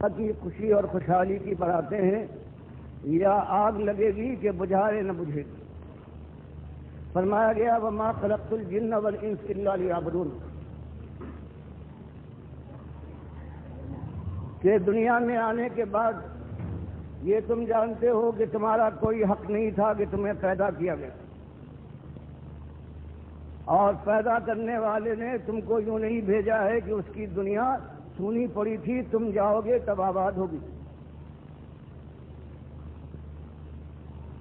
کی خوشی اور خوشحالی کی باتیں ہیں یا آگ لگے گی کہ بجھائے نہ بجھے گی؟ فرمایا گیا وما خلقت الجن والانس الا لیعبدون، کہ دنیا میں آنے کے بعد یہ تم جانتے ہو کہ تمہارا کوئی حق نہیں تھا کہ تمہیں پیدا کیا گیا، اور پیدا کرنے والے نے تم کو یوں نہیں بھیجا ہے کہ اس کی دنیا سونی پڑی تھی تم جاؤ گے تب آباد ہوگی۔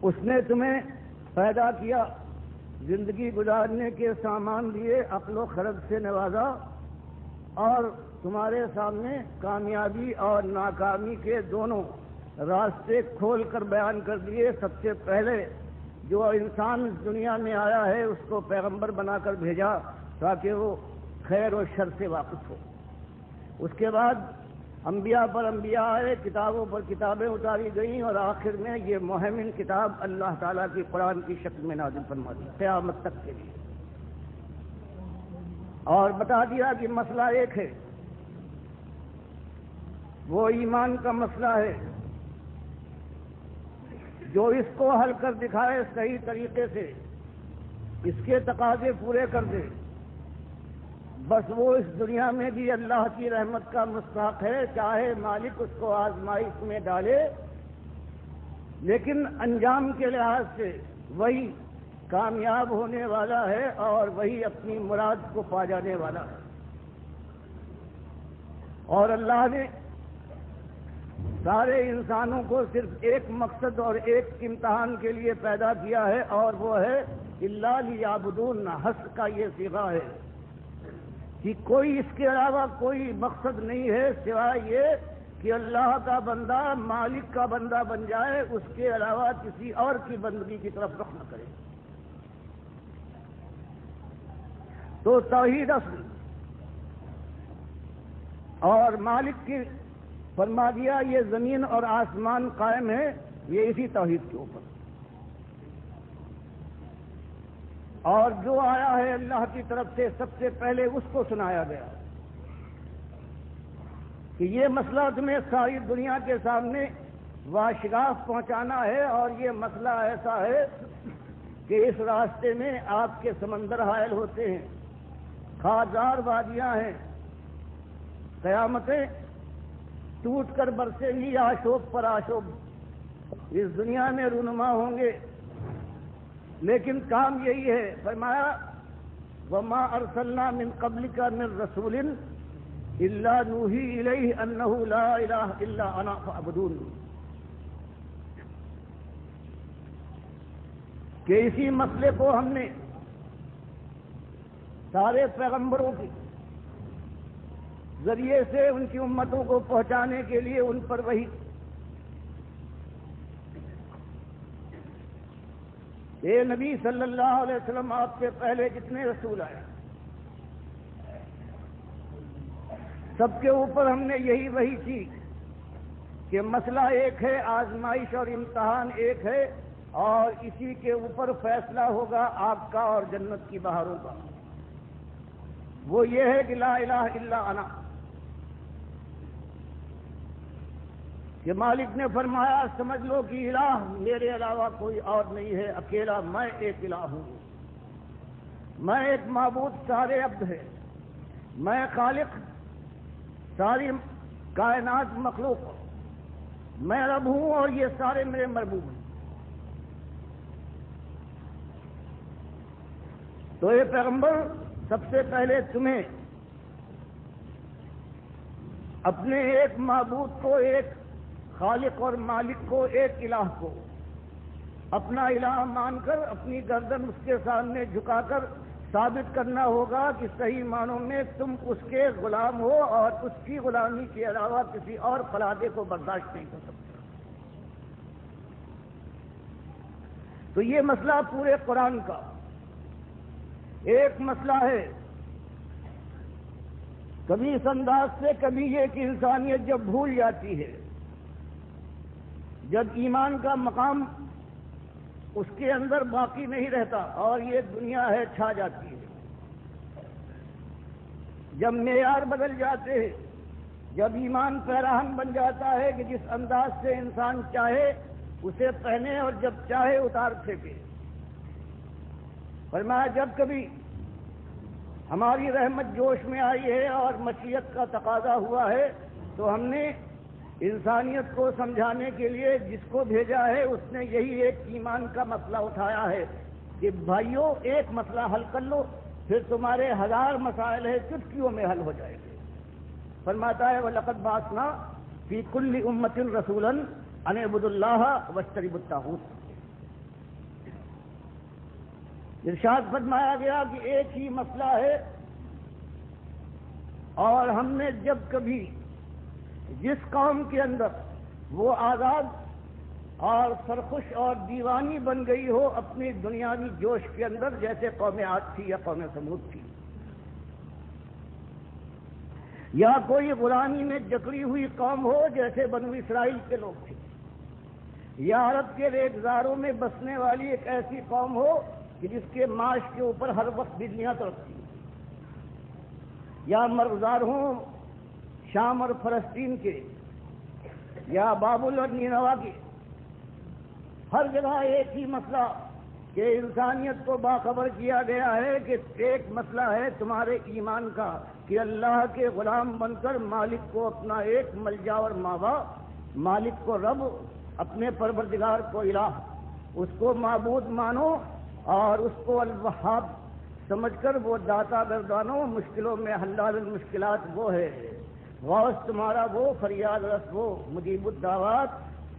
اس نے تمہیں پیدا کیا، زندگی گزارنے کے سامان دیے، عقل و خرد سے نوازا، اور تمہارے سامنے کامیابی اور ناکامی کے دونوں راستے کھول کر بیان کر دیے۔ سب سے پہلے جو انسان اس دنیا میں آیا ہے اس کو پیغمبر بنا کر بھیجا تاکہ وہ خیر و شر سے واقف ہو۔ اس کے بعد انبیاء پر انبیاء آئے، کتابوں پر کتابیں اتاری گئیں، اور آخر میں یہ مہمن کتاب اللہ تعالیٰ کی قرآن کی شکل میں نازل فرما دی قیامت تک کے لیے، اور بتا دیا کہ مسئلہ ایک ہے، وہ ایمان کا مسئلہ ہے۔ جو اس کو حل کر دکھائے صحیح طریقے سے، اس کے تقاضے پورے کر دے، بس وہ اس دنیا میں بھی اللہ کی رحمت کا مستحق ہے، چاہے مالک اس کو آزمائش میں ڈالے، لیکن انجام کے لحاظ سے وہی کامیاب ہونے والا ہے اور وہی اپنی مراد کو پا جانے والا ہے۔ اور اللہ نے سارے انسانوں کو صرف ایک مقصد اور ایک امتحان کے لیے پیدا کیا ہے، اور وہ ہے الا لیعبدون، حصر کا یہ صیغہ ہے کہ کوئی اس کے علاوہ کوئی مقصد نہیں ہے سوائے یہ کہ اللہ کا بندہ مالک کا بندہ بن جائے، اس کے علاوہ کسی اور کی بندگی کی طرف رخ نہ کرے۔ تو توحید اصل، اور مالک کی فرما دیا یہ زمین اور آسمان قائم ہے یہ اسی توحید کے اوپر، اور جو آیا ہے اللہ کی طرف سے سب سے پہلے اس کو سنایا گیا کہ یہ مسئلہ تمہیں ساری دنیا کے سامنے واشگاف پہنچانا ہے، اور یہ مسئلہ ایسا ہے کہ اس راستے میں آپ کے سمندر حائل ہوتے ہیں، خارزار وادیاں ہیں، قیامتیں ٹوٹ کر برسیں گی آشوب پر آشوب، اس دنیا میں رونما ہوں گے، لیکن کام یہی ہے۔ فرمایا وما ارسلنا من قبلک من رسول الا نوحی الیہ انہ لا الہ الا انا فاعبدون، کہ اسی مسئلے کو ہم نے سارے پیغمبروں کے ذریعے سے ان کی امتوں کو پہنچانے کے لیے ان پر وہی اے نبی صلی اللہ علیہ وسلم آپ سے پہلے جتنے رسول آئے سب کے اوپر ہم نے یہی وہی کی کہ مسئلہ ایک ہے، آزمائش اور امتحان ایک ہے، اور اسی کے اوپر فیصلہ ہوگا آپ کا اور جنت کی بہاروں کا۔ وہ یہ ہے کہ لا الہ الا انا، کہ مالک نے فرمایا سمجھ لو کہ الہ میرے علاوہ کوئی اور نہیں ہے، اکیلا میں ایک الہ ہوں، میں ایک معبود سارے عبد ہے، میں خالق ساری کائنات مخلوق، میں رب ہوں اور یہ سارے میرے مربوب ہیں۔ تو یہ پیغمبر سب سے پہلے تمہیں اپنے ایک معبود کو، ایک خالق اور مالک کو، ایک الہ کو اپنا الہ مان کر اپنی گردن اس کے سامنے جھکا کر ثابت کرنا ہوگا کہ صحیح معنوں میں تم اس کے غلام ہو، اور اس کی غلامی کے علاوہ کسی اور فلادے کو برداشت نہیں کر سکتے۔ تو یہ مسئلہ پورے قرآن کا ایک مسئلہ ہے۔ کبھی اس انداز سے، کبھی یہ کہ انسانیت جب بھول جاتی ہے، جب ایمان کا مقام اس کے اندر باقی نہیں رہتا اور یہ دنیا ہے چھا جاتی ہے، جب معیار بدل جاتے ہیں، جب ایمان پیراہن بن جاتا ہے کہ جس انداز سے انسان چاہے اسے پہنے اور جب چاہے اتار پھینکے. فرمایا جب کبھی ہماری رحمت جوش میں آئی ہے اور مشیت کا تقاضا ہوا ہے تو ہم نے انسانیت کو سمجھانے کے لیے جس کو بھیجا ہے اس نے یہی ایک ایمان کا مسئلہ اٹھایا ہے کہ بھائیوں ایک مسئلہ حل کر لو پھر تمہارے 1000 مسائل ہے چٹکیوں میں حل ہو جائے گے. فرماتا ہے وَلَقَدْ بَعَثْنَا فِي كُلِّ أُمَّةٍ رَسُولًا أَنِ اعْبُدُوا اللَّهَ وَاجْتَنِبُوا الطَّاغُوتَ. ارشاد فرمایا گیا کہ ایک ہی مسئلہ ہے اور ہم نے جب کبھی جس قوم کے اندر وہ آزاد اور سرخوش اور دیوانی بن گئی ہو اپنی دنیاوی جوش کے اندر جیسے قوم عاد تھی یا قوم ثمود تھی یا کوئی غلامی میں جکڑی ہوئی قوم ہو جیسے بنو اسرائیل کے لوگ تھے یا عرب کے ریگزاروں میں بسنے والی ایک ایسی قوم ہو کہ جس کے معاش کے اوپر ہر وقت بجلیاں تڑپتی یا مرغزار ہوں شام اور فلسطین کے یا بابل اور نینوا کے ہر جگہ ایک ہی مسئلہ کہ انسانیت کو باخبر کیا گیا ہے کہ ایک مسئلہ ہے تمہارے ایمان کا کہ اللہ کے غلام بن کر مالک کو اپنا ایک ملجا اور ماوا مالک کو رب اپنے پروردگار کو الہ اس کو معبود مانو اور اس کو الوہاب سمجھ کر وہ داتا گردانو مشکلوں میں حلال المشکلات وہ ہے غوث تمہارا وہ فریاد رس وہ مجیب الدعوات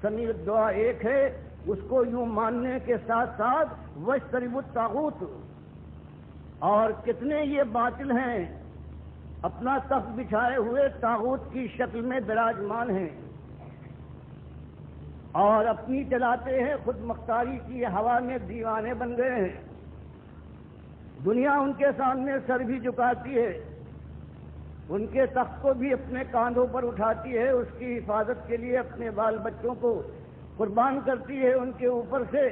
سمیع الدعا ایک ہے اس کو یوں ماننے کے ساتھ ساتھ واجتنبوا الطاغوت. اور کتنے یہ باطل ہیں اپنا تخت بچھائے ہوئے طاغوت کی شکل میں براجمان ہیں اور اپنی چلاتے ہیں خود مختاری کی ہوا میں دیوانے بن گئے ہیں. دنیا ان کے سامنے سر بھی جھکاتی ہے ان کے تخت کو بھی اپنے کاندھوں پر اٹھاتی ہے اس کی حفاظت کے لیے اپنے بال بچوں کو قربان کرتی ہے ان کے اوپر سے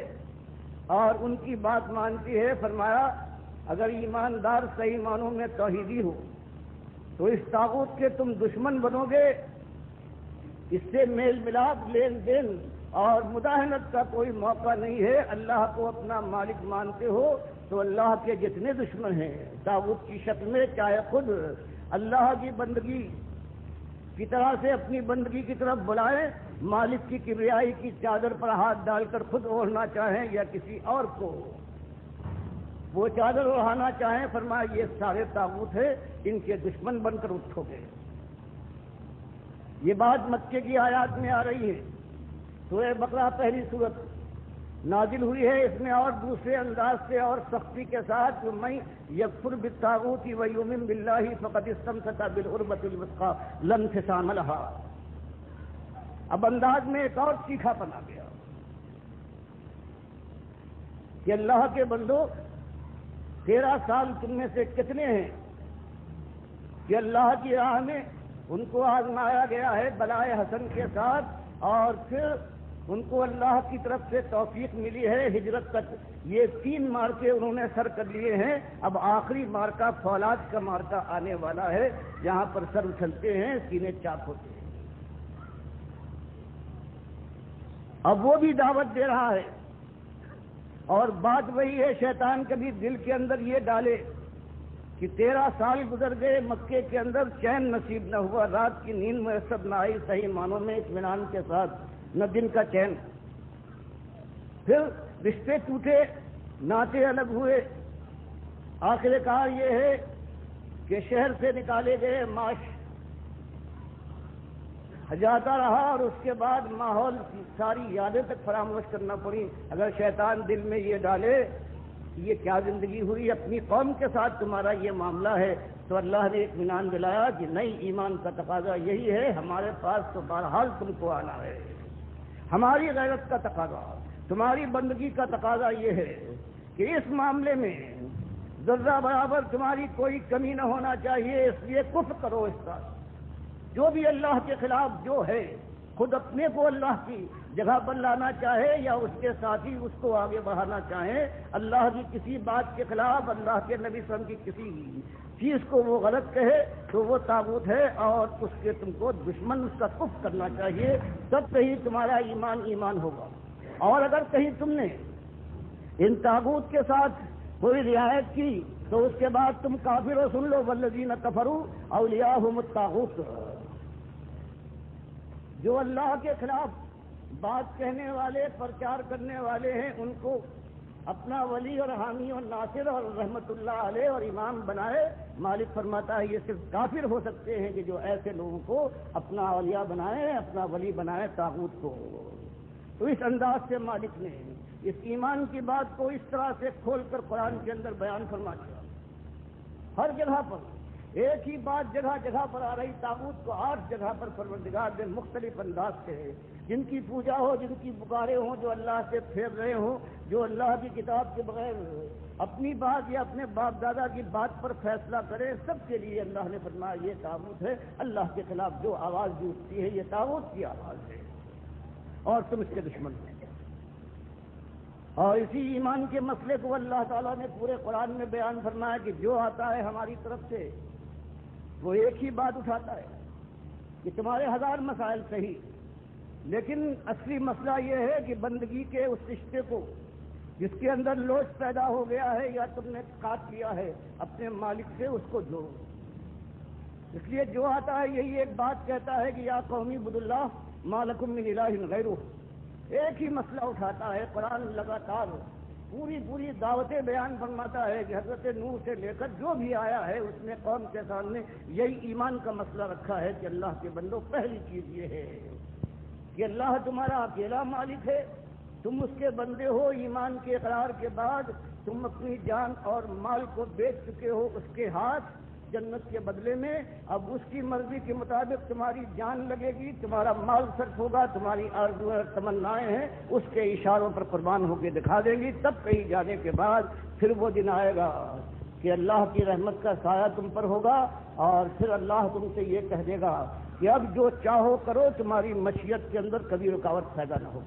اور ان کی بات مانتی ہے. فرمایا اگر ایماندار صحیح معنوں میں توحیدی ہو تو اس طاغوت کے تم دشمن بنو گے اس سے میل ملاپ لین دین اور مداہنت کا کوئی موقع نہیں ہے. اللہ کو اپنا مالک مانتے ہو تو اللہ کے جتنے دشمن ہیں طاغوت کی شکل میں چاہے خود اللہ کی بندگی کی طرح سے اپنی بندگی کی طرف بلائیں مالک کی کبریائی کی چادر پر ہاتھ ڈال کر خود اوڑھنا چاہیں یا کسی اور کو وہ چادر اوڑھانا چاہیں فرمایا یہ سارے طاغوت ہیں ان کے دشمن بن کر اٹھو گے. یہ بات مکے کی آیات میں آ رہی ہے. سورہ بقرہ پہلی سورت نازل ہوئی ہے اس میں اور دوسرے انداز سے اور سختی کے ساتھ من یکفر بالطاغوت ویؤمن باللہ فقد استمسک بالعروۃ الوثقی لا انفصام لها. اب انداز میں ایک اور تیکھا پن آ گیا کہ اللہ کے بندو 13 سال تم میں سے کتنے ہیں کہ اللہ کی راہ میں ان کو آزمایا گیا ہے بلائے حسن کے ساتھ اور پھر ان کو اللہ کی طرف سے توفیق ملی ہے ہجرت تک. یہ 3 مارکے انہوں نے سر کر لیے ہیں. اب آخری مارکہ فولاد کا مارکہ آنے والا ہے جہاں پر سر اچھلتے ہیں سینے چاک ہوتے ہیں. اب وہ بھی دعوت دے رہا ہے اور بات وہی ہے شیطان کبھی دل کے اندر یہ ڈالے کہ 13 سال گزر گئے مکے کے اندر چین نصیب نہ ہوا رات کی نیند میسر نہ آئی صحیح معنوں میں اطمینان کے ساتھ نہ دن کا چین. پھر رشتے ٹوٹے ناطے الگ ہوئے. آخر کار یہ ہے کہ شہر سے نکالے گئے معاش جاتا رہا اور اس کے بعد ماحول کی ساری یادیں تک فراموش کرنا پڑی. اگر شیطان دل میں یہ ڈالے یہ کیا زندگی ہوئی اپنی قوم کے ساتھ تمہارا یہ معاملہ ہے تو اللہ نے اطمینان دلایا کہ نہیں ایمان کا تقاضا یہی ہے ہمارے پاس تو بہرحال تم کو آنا ہے. ہماری غیرت کا تقاضا تمہاری بندگی کا تقاضا یہ ہے کہ اس معاملے میں ذرہ برابر تمہاری کوئی کمی نہ ہونا چاہیے. اس لیے کفر کرو اس کا جو بھی اللہ کے خلاف جو ہے خود اپنے کو اللہ کی جگہ پر لانا چاہے یا اس کے ساتھی اس کو آگے بڑھانا چاہیں، اللہ کی کسی بات کے خلاف، اللہ کے نبی صلی اللہ علیہ وسلم کی کسی چیز کو وہ غلط کہے تو وہ طاغوت ہے، اور اس کے تم کو دشمن اس کا کفر کرنا چاہیے، تب کہیں تمہارا ایمان ایمان ہوگا۔ اور اگر کہیں تم نے ان طاغوت کے ساتھ کوئی رعایت کی تو اس کے بعد تم کافر ہو۔ سن لو، والذین کفروا اولیاءہم الطاغوت، جو اللہ کے خلاف بات کہنے والے، پرچار کرنے والے ہیں، ان کو اپنا ولی اور حامی اور ناصر اور رحمت اللہ علیہ اور امام بنائے۔ مالک فرماتا ہے یہ صرف کافر ہو سکتے ہیں کہ جو ایسے لوگوں کو اپنا اولیاء بنائے، اپنا ولی بنائے طاغوت کو۔ تو اس انداز سے مالک نے اس ایمان کی بات کو اس طرح سے کھول کر قرآن کے اندر بیان فرما دیا۔ ہر جگہ پر ایک ہی بات جگہ جگہ پر آ رہی، طاغوت کو 8 جگہ پر پروردگار نے مختلف انداز سے، جن کی پوجا ہو، جن کی پکارے ہوں، جو اللہ سے پھیر رہے ہوں، جو اللہ کی کتاب کے بغیر اپنی بات یا اپنے باپ دادا کی بات پر فیصلہ کرے، سب کے لیے اللہ نے فرمایا یہ طاغوت ہے۔ اللہ کے خلاف جو آواز بھی اٹھتی ہے یہ طاغوت کی آواز ہے، اور تم اس کے دشمن ہو۔ اور اسی ایمان کے مسئلے کو اللہ تعالیٰ نے پورے قرآن میں بیان فرمایا کہ جو آتا ہے ہماری طرف سے وہ ایک ہی بات اٹھاتا ہے کہ تمہارے 1000 مسائل صحیح، لیکن اصلی مسئلہ یہ ہے کہ بندگی کے اس رشتے کو جس کے اندر لوچ پیدا ہو گیا ہے یا تم نے کاٹ لیا ہے اپنے مالک سے، اس کو جوڑو۔ اس لیے جو آتا ہے یہی ایک بات کہتا ہے کہ یا قومی عبد اللہ ما لکم من الہ غیرہ، ایک ہی مسئلہ اٹھاتا ہے۔ قرآن لگاتار پوری دعوتیں بیان فرماتا ہے کہ حضرت نوح سے لے کر جو بھی آیا ہے اس نے قوم کے سامنے یہی ایمان کا مسئلہ رکھا ہے کہ اللہ کے بندوں، پہلی چیز یہ ہے کہ اللہ تمہارا اکیلا مالک ہے، تم اس کے بندے ہو۔ ایمان کے اقرار کے بعد تم اپنی جان اور مال کو بیچ چکے ہو اس کے ہاتھ جنت کے بدلے میں۔ اب اس کی مرضی کے مطابق تمہاری جان لگے گی، تمہارا مال صرف ہوگا، تمہاری آرزویں اور تمنائیں ہیں اس کے اشاروں پر قربان ہو کے دکھا دیں گی۔ تب کہیں جانے کے بعد پھر وہ دن آئے گا کہ اللہ کی رحمت کا سایہ تم پر ہوگا، اور پھر اللہ تم سے یہ کہہ دے گا کہ اب جو چاہو کرو، تمہاری مشیت کے اندر کبھی رکاوٹ پیدا نہ ہو۔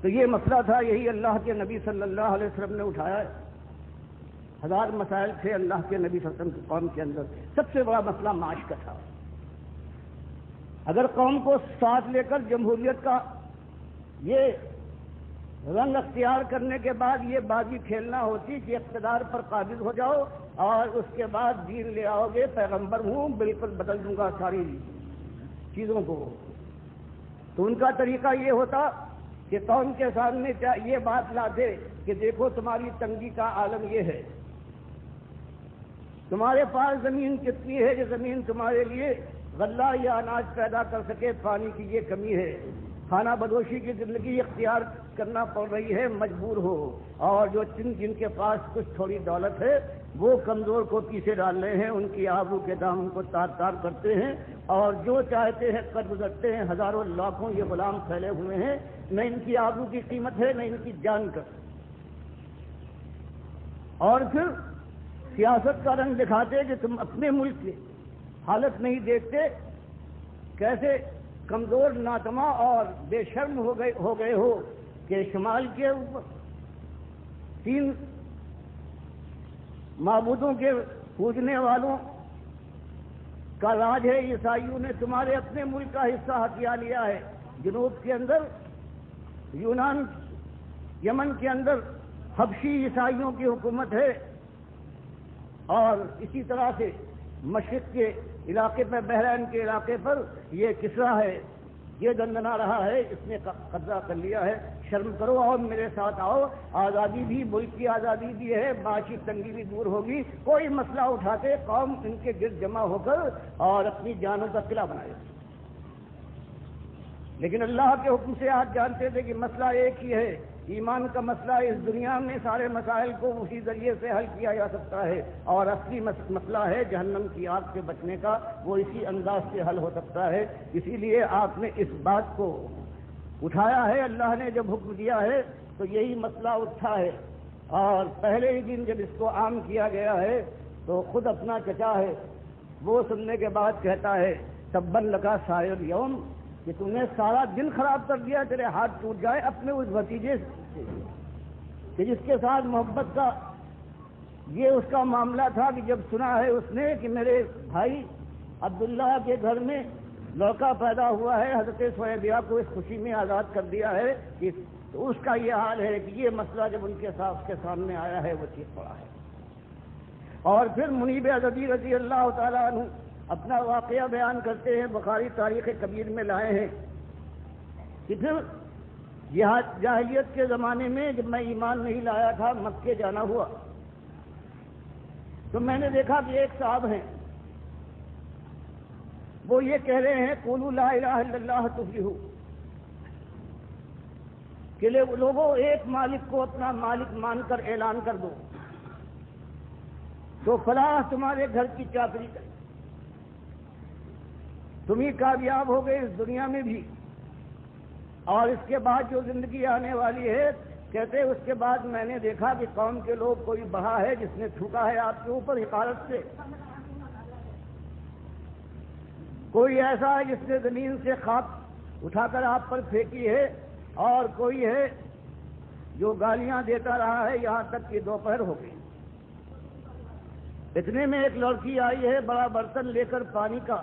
تو یہ مسئلہ تھا، یہی اللہ کے نبی صلی اللہ علیہ وسلم نے اٹھایا ہے۔ 1000 مسائل تھے اللہ کے نبی صلی اللہ علیہ وسلم کی قوم کے اندر۔ سب سے بڑا مسئلہ معاش کا تھا۔ اگر قوم کو ساتھ لے کر جمہوریت کا یہ رنگ اختیار کرنے کے بعد یہ بازی کھیلنا ہوتی کہ اقتدار پر قابض ہو جاؤ اور اس کے بعد دین لے آؤ گے، پیغمبر ہوں، بالکل بدل دوں گا ساری چیزوں کو، تو ان کا طریقہ یہ ہوتا کہ قوم کے سامنے یہ بات لاتے کہ دیکھو تمہاری تنگی کا عالم یہ ہے، تمہارے پاس زمین کتنی ہے کہ زمین تمہارے لیے غلہ یا اناج پیدا کر سکے، پانی کی یہ کمی ہے، کھانا بدوشی کی زندگی اختیار کرنا پڑ رہی ہے، مجبور ہو، اور جو جن کے پاس کچھ تھوڑی دولت ہے وہ کمزور کو پیچھے ڈال رہے ہیں، ان کی آبرو کے دامن کو تار تار کرتے ہیں، اور جو چاہتے ہیں کر گزرتے ہیں۔ ہزاروں لاکھوں یہ غلام پھیلے ہوئے ہیں، نہ ان کی آبرو کی قیمت ہے، نہ ان کی جان کا۔ اور پھر سیاست کا رنگ دکھاتے کہ تم اپنے ملک کی حالت نہیں دیکھتے، کیسے کمزور، ناتما اور بے شرم ہو گئے ہو کہ شمال کے اوپر 3 معبودوں کے پوجنے والوں کا راج ہے، عیسائیوں نے تمہارے اپنے ملک کا حصہ ہتھیا لیا ہے۔ جنوب کے اندر یونان، یمن کے اندر حبشی عیسائیوں کی حکومت ہے، اور اسی طرح سے مشرق کے علاقے پر، بحرین کے علاقے پر یہ کسرا ہے، یہ دندنا رہا ہے، اس نے قبضہ کر لیا ہے۔ شرم کرو اور میرے ساتھ آؤ، آزادی بھی، ملک کی آزادی بھی ہے، معاشی تنگی بھی دور ہوگی۔ کوئی مسئلہ اٹھاتے قوم ان کے گرد جمع ہو کر اور اپنی جانوں کا قلعہ بنائے، لیکن اللہ کے حکم سے آپ جانتے تھے کہ مسئلہ ایک ہی ہے، ایمان کا مسئلہ اس دنیا میں سارے مسائل کو اسی ذریعے سے حل کیا جا سکتا ہے، اور اصلی مسئلہ ہے جہنم کی آگ سے بچنے کا، وہ اسی انداز سے حل ہو سکتا ہے۔ اسی لیے آپ نے اس بات کو اٹھایا ہے، اللہ نے جب حکم دیا ہے تو یہی مسئلہ اٹھا ہے، اور پہلے ہی دن جب اس کو عام کیا گیا ہے تو خود اپنا چچا ہے وہ سننے کے بعد کہتا ہے تبن لگا سائر یوم، کہ تم نے سارا دن خراب کر دیا، تیرے ہاتھ ٹوٹ جائے اپنے اس بھتیجے سے کہ جس کے ساتھ محبت کا یہ اس کا معاملہ تھا کہ جب سنا ہے اس نے کہ میرے بھائی عبداللہ کے گھر میں لڑکا پیدا ہوا ہے، حضرت سویبیہ کو اس خوشی میں آزاد کر دیا ہے، کہ تو اس کا یہ حال ہے کہ یہ مسئلہ جب ان کے سامنے آیا ہے وہ چیخ پڑا ہے۔ اور پھر منیب عدوی رضی اللہ تعالیٰ عنہ اپنا واقعہ بیان کرتے ہیں، بخاری تاریخ کبیر میں لائے ہیں کہ پھر جاہلیت کے زمانے میں جب میں ایمان نہیں لایا تھا، مکے جانا ہوا تو میں نے دیکھا کہ ایک صاحب ہیں، وہ یہ کہہ رہے ہیں قولوا لا الہ الا اللہ تفلحوا، کہ لوگوں ایک مالک کو اپنا مالک مان کر اعلان کر دو تو فلاح تمہارے گھر کی چاکری کرے، تم ہی کامیاب ہو گئے اس دنیا میں بھی، اور اس کے بعد جو زندگی آنے والی ہے، کہتے اس کے بعد میں نے دیکھا کہ قوم کے لوگ کوئی بڑا ہے جس نے تھوکا ہے آپ کے اوپر حقارت سے، کوئی ایسا ہے جس نے زمین سے خاک اٹھا کر آپ پر پھینکی ہے، اور کوئی ہے جو گالیاں دیتا رہا ہے یہاں تک کہ دوپہر ہو گئی۔ اتنے میں ایک لڑکی آئی ہے بڑا برتن لے کر پانی کا،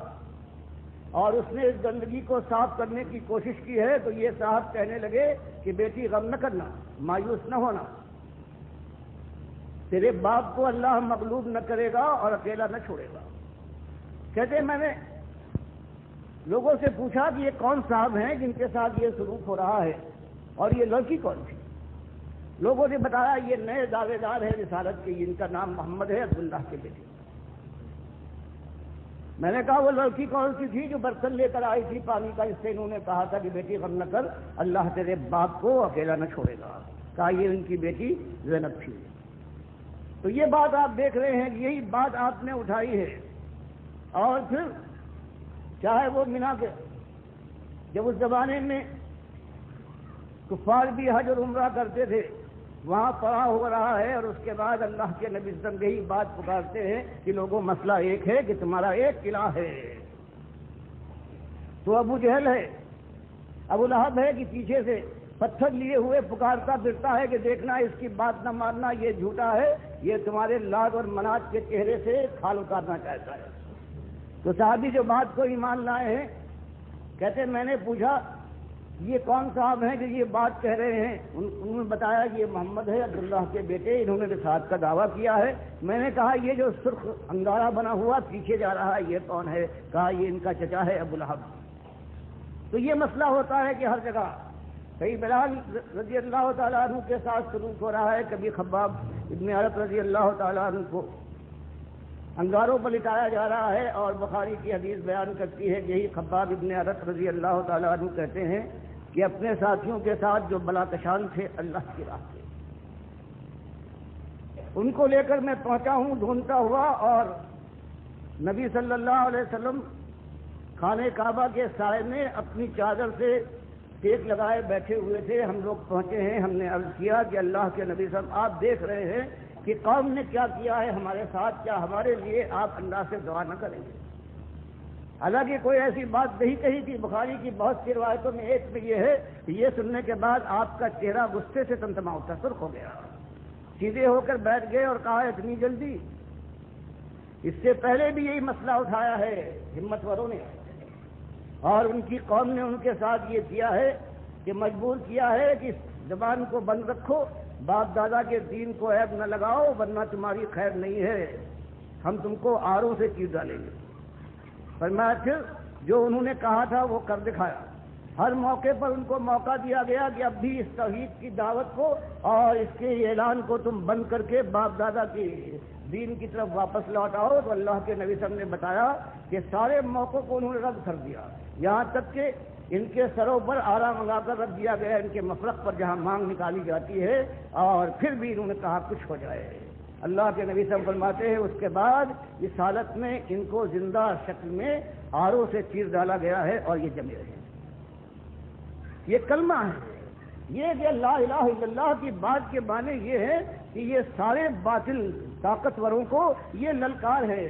اور اس نے اس گندگی کو صاف کرنے کی کوشش کی ہے، تو یہ صاحب کہنے لگے کہ بیٹی غم نہ کرنا، مایوس نہ ہونا، تیرے باپ کو اللہ مغلوب نہ کرے گا اور اکیلا نہ چھوڑے گا۔ کہتے میں نے لوگوں سے پوچھا کہ یہ کون صاحب ہیں جن کے ساتھ یہ سلوک ہو رہا ہے، اور یہ لڑکی کون تھی؟ لوگوں نے بتایا یہ نئے دعوے دار ہیں رسالت کے، ان کا نام محمد ہے، عبداللہ کے بیٹے۔ میں نے کہا وہ لڑکی کون سی تھی جو برتن لے کر آئی تھی پانی کا؟ اس سے انہوں نے کہا تھا کہ بیٹی غم نہ کر، اللہ تیرے باپ کو اکیلا نہ چھوڑے گا۔ کہا یہ ان کی بیٹی زینب تھی۔ تو یہ بات آپ دیکھ رہے ہیں، یہی بات آپ نے اٹھائی ہے۔ اور پھر چاہے وہ منا کے جب اس زمانے میں کفار بھی حج اور عمرہ کرتے تھے، وہاں پڑا ہو رہا ہے، اور اس کے بعد اللہ کے نبی صلی اللہ علیہ وسلم یہی بات پکارتے ہیں کہ لوگوں مسئلہ ایک ہے کہ تمہارا ایک الہ ہے۔ تو ابو جہل ہے، ابو لہب ہے کہ پیچھے سے پتھر لیے ہوئے پکارتا پھرتا ہے کہ دیکھنا اس کی بات نہ ماننا، یہ جھوٹا ہے، یہ تمہارے لات اور منات کے چہرے سے کھال اتارنا چاہتا ہے۔ تو صحابی جو بات کو ایمان لائے ہیں، کہتے میں نے پوچھا یہ کون صاحب ہیں جو یہ بات کہہ رہے ہیں؟ انہوں نے بتایا کہ یہ محمد ہے، عبداللہ کے بیٹے، انہوں نے رسالت کا دعویٰ کیا ہے۔ میں نے کہا یہ جو سرخ انگارہ بنا ہوا پیچھے جا رہا ہے یہ کون ہے؟ کہا یہ ان کا چچا ہے ابو لہب۔ تو یہ مسئلہ ہوتا ہے کہ ہر جگہ کئی بلال رضی اللہ تعالیٰ عنہ کے ساتھ سلوک ہو رہا ہے، کبھی خباب ابن عرب رضی اللہ تعالیٰ عنہ کو انگاروں پر لٹایا جا رہا ہے، اور بخاری کی حدیث بیان کرتی ہے یہی خباب ابن عرب رضی اللہ تعالیٰ عنہ کہتے ہیں کہ اپنے ساتھیوں کے ساتھ جو بلاکشان تھے اللہ کی راہ سے، ان کو لے کر میں پہنچا ہوں ڈھونڈتا ہوا، اور نبی صلی اللہ علیہ وسلم خانہ کعبہ کے سائے میں اپنی چادر سے ٹیک لگائے بیٹھے ہوئے تھے۔ ہم لوگ پہنچے ہیں، ہم نے عرض کیا کہ اللہ کے نبی صلی اللہ علیہ وسلم آپ دیکھ رہے ہیں کہ قوم نے کیا کیا ہے ہمارے ساتھ، کیا ہمارے لیے آپ اللہ سے دعا نہ کریں گے؟ حالانکہ کوئی ایسی بات نہیں کہی تھی۔ بخاری کی بہت سی روایتوں میں ایک میں یہ ہے کہ یہ سننے کے بعد آپ کا چہرہ غصے سے تمتما اٹھا، سرخ ہو گیا، سیدھے ہو کر بیٹھ گئے اور کہا اتنی جلدی؟ اس سے پہلے بھی یہی مسئلہ اٹھایا ہے ہمت وروں نے، اور ان کی قوم نے ان کے ساتھ یہ کیا ہے کہ مجبور کیا ہے کہ زبان کو بند رکھو، باپ دادا کے دین کو عیب نہ لگاؤ ورنہ تمہاری خیر نہیں ہے، ہم تم کو آروں سے چیر ڈالیں گے۔ فرمایا پھر جو انہوں نے کہا تھا وہ کر دکھایا۔ ہر موقع پر ان کو موقع دیا گیا کہ اب بھی اس توحید کی دعوت کو اور اس کے اعلان کو تم بند کر کے باپ دادا کی دین کی طرف واپس لوٹ آؤ۔ تو اللہ کے نبی صلی اللہ علیہ وسلم نے بتایا کہ سارے موقعوں کو انہوں نے رد کر دیا، یہاں تک کہ ان کے سروں پر آرا منگا کر رکھ دیا گیا، ان کے مفرق پر جہاں مانگ نکالی جاتی ہے، اور پھر بھی انہوں نے کہا کچھ ہو جائے۔ اللہ کے نبی صلی اللہ علیہ وسلم فرماتے ہیں اس کے بعد اس حالت میں ان کو زندہ شکل میں آروں سے چیر ڈالا گیا ہے اور یہ جمے رہے۔ یہ کلمہ ہے، یہ کہ لا الہ الا اللہ کی بات کے معنی یہ ہے کہ یہ سارے باطل طاقتوروں کو یہ للکار ہے،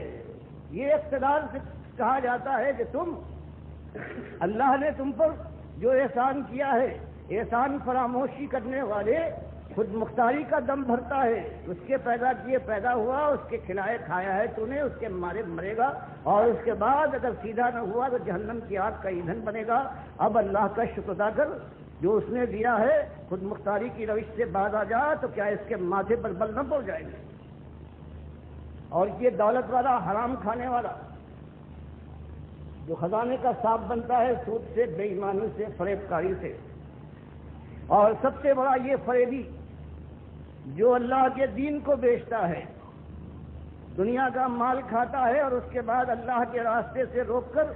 یہ اقتدار کہا جاتا ہے کہ تم اللہ نے تم پر جو احسان کیا ہے، احسان فراموشی کرنے والے خود مختاری کا دم بھرتا ہے، اس کے پیدا کیے پیدا ہوا، اس کے کھلائے کھایا ہے تو نے، اس کے مارے مرے گا، اور اس کے بعد اگر سیدھا نہ ہوا تو جہنم کی آگ کا ایندھن بنے گا۔ اب اللہ کا شکر ادا کر جو اس نے دیا ہے، خود مختاری کی روش سے باز آ جا تو کیا اس کے ماتھے پر بل نہ پڑ جائیں گے؟ اور یہ دولت والا، حرام کھانے والا جو خزانے کا صاحب بنتا ہے سود سے، بے ایمانی سے، فریب کاری سے، اور سب سے بڑا یہ فریبی جو اللہ کے دین کو بیچتا ہے، دنیا کا مال کھاتا ہے اور اس کے بعد اللہ کے راستے سے روک کر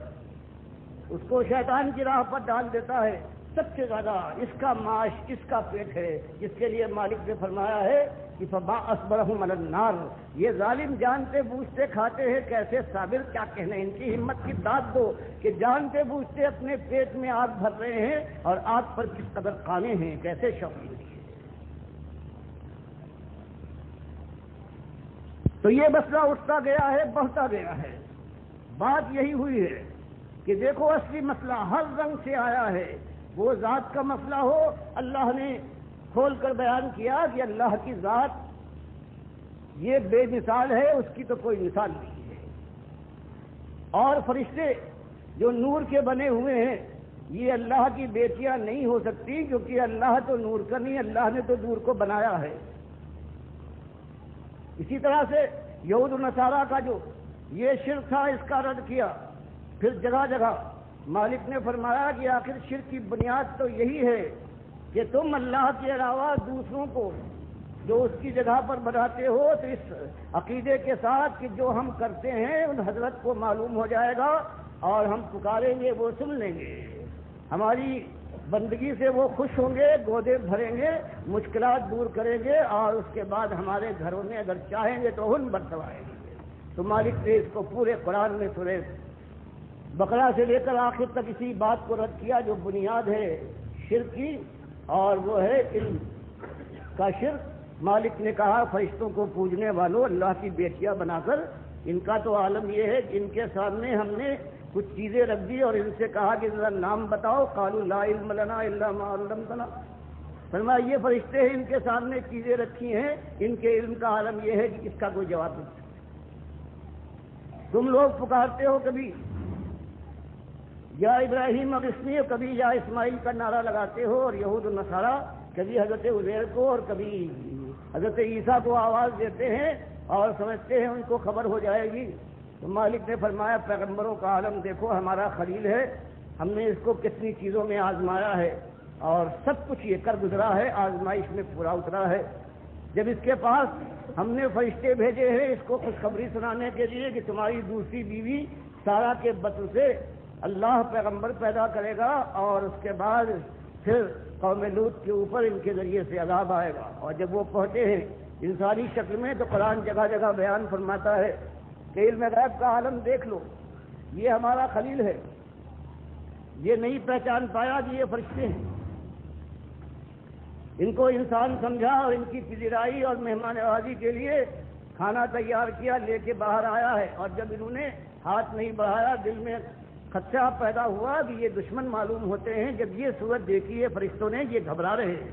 اس کو شیطان کی راہ پر ڈال دیتا ہے، سب سے زیادہ اس کا معاش، اس کا پیٹ ہے، جس کے لیے مالک نے فرمایا ہے کہ فما اصبرهم علی النار، یہ ظالم جانتے بوجھتے کھاتے ہیں، کیسے صابر، کیا کہنے، ان کی ہمت کی داد دو کہ جانتے بوجھتے اپنے پیٹ میں آگ بھر رہے ہیں اور آگ پر کس قدر قانے ہیں، کیسے شوقین ہیں۔ تو یہ مسئلہ اٹھتا گیا ہے، بڑھتا گیا ہے۔ بات یہی ہوئی ہے کہ دیکھو اصلی مسئلہ ہر رنگ سے آیا ہے، وہ ذات کا مسئلہ ہو، اللہ نے کھول کر بیان کیا کہ اللہ کی ذات یہ بے مثال ہے، اس کی تو کوئی مثال نہیں ہے، اور فرشتے جو نور کے بنے ہوئے ہیں یہ اللہ کی بیٹیاں نہیں ہو سکتی، کیونکہ اللہ تو نور کا نہیں، اللہ نے تو نور کو بنایا ہے۔ اسی طرح سے یہود و نصارہ کا جو یہ شرک تھا، اس کا رد کیا۔ پھر جگہ جگہ مالک نے فرمایا کہ آخر شرک کی بنیاد تو یہی ہے کہ تم اللہ کے علاوہ دوسروں کو جو اس کی جگہ پر بناتے ہو، تو اس عقیدے کے ساتھ کہ جو ہم کرتے ہیں ان حضرت کو معلوم ہو جائے گا اور ہم پکاریں گے وہ سن لیں گے، ہماری بندگی سے وہ خوش ہوں گے، گودے بھریں گے، مشکلات دور کریں گے، اور اس کے بعد ہمارے گھروں میں اگر چاہیں گے تو ہن برتوائیں گے۔ تو مالک نے اس کو پورے قرآن میں سورہ بقرہ سے لے کر آخر تک اسی بات کو رد کیا جو بنیاد ہے شرک کی، اور وہ ہے علم کا شرک۔ مالک نے کہا فرشتوں کو پوجنے والوں، اللہ کی بیٹیاں بنا کر، ان کا تو عالم یہ ہے کہ ان کے سامنے ہم نے کچھ چیزیں رکھ دی اور ان سے کہا کہ ذرا نام بتاؤ، قالوا لا علم لنا الا ما علمتنا، فرمایا یہ فرشتے ہیں، ان کے سامنے چیزیں رکھی ہیں، ان کے علم کا عالم یہ ہے کہ اس کا کوئی جواب نہیں۔ تم لوگ پکارتے ہو کبھی یا ابراہیم اغثنی، کبھی یا اسماعیل کا نعرہ لگاتے ہو، اور یہود و نصارہ کبھی حضرت عزیر کو اور کبھی حضرت عیسیٰ کو آواز دیتے ہیں اور سمجھتے ہیں ان کو خبر ہو جائے گی۔ تو مالک نے فرمایا پیغمبروں کا عالم دیکھو، ہمارا خلیل ہے، ہم نے اس کو کتنی چیزوں میں آزمایا ہے اور سب کچھ یہ کر گزرا ہے، آزمائش میں پورا اترا ہے۔ جب اس کے پاس ہم نے فرشتے بھیجے ہیں اس کو خوشخبری سنانے کے لیے کہ تمہاری دوسری بیوی سارا کے بطن سے اللہ پیغمبر پیدا کرے گا، اور اس کے بعد پھر قوم لوط کے اوپر ان کے ذریعے سے عذاب آئے گا، اور جب وہ پہنچے ہیں انسانی شکل میں تو قرآن جگہ جگہ بیان فرماتا ہے کہ علم غیب کا عالم دیکھ لو، یہ ہمارا خلیل ہے، یہ نہیں پہچان پایا کہ یہ فرشتے ہیں، ان کو انسان سمجھا اور ان کی پذیرائی اور مہمان نوازی کے لیے کھانا تیار کیا، لے کے باہر آیا ہے، اور جب انہوں نے ہاتھ نہیں بڑھایا دل میں خدشہ پیدا ہوا کہ یہ دشمن معلوم ہوتے ہیں۔ جب یہ صورت دیکھی ہے فرشتوں نے، یہ گھبرا رہے ہیں،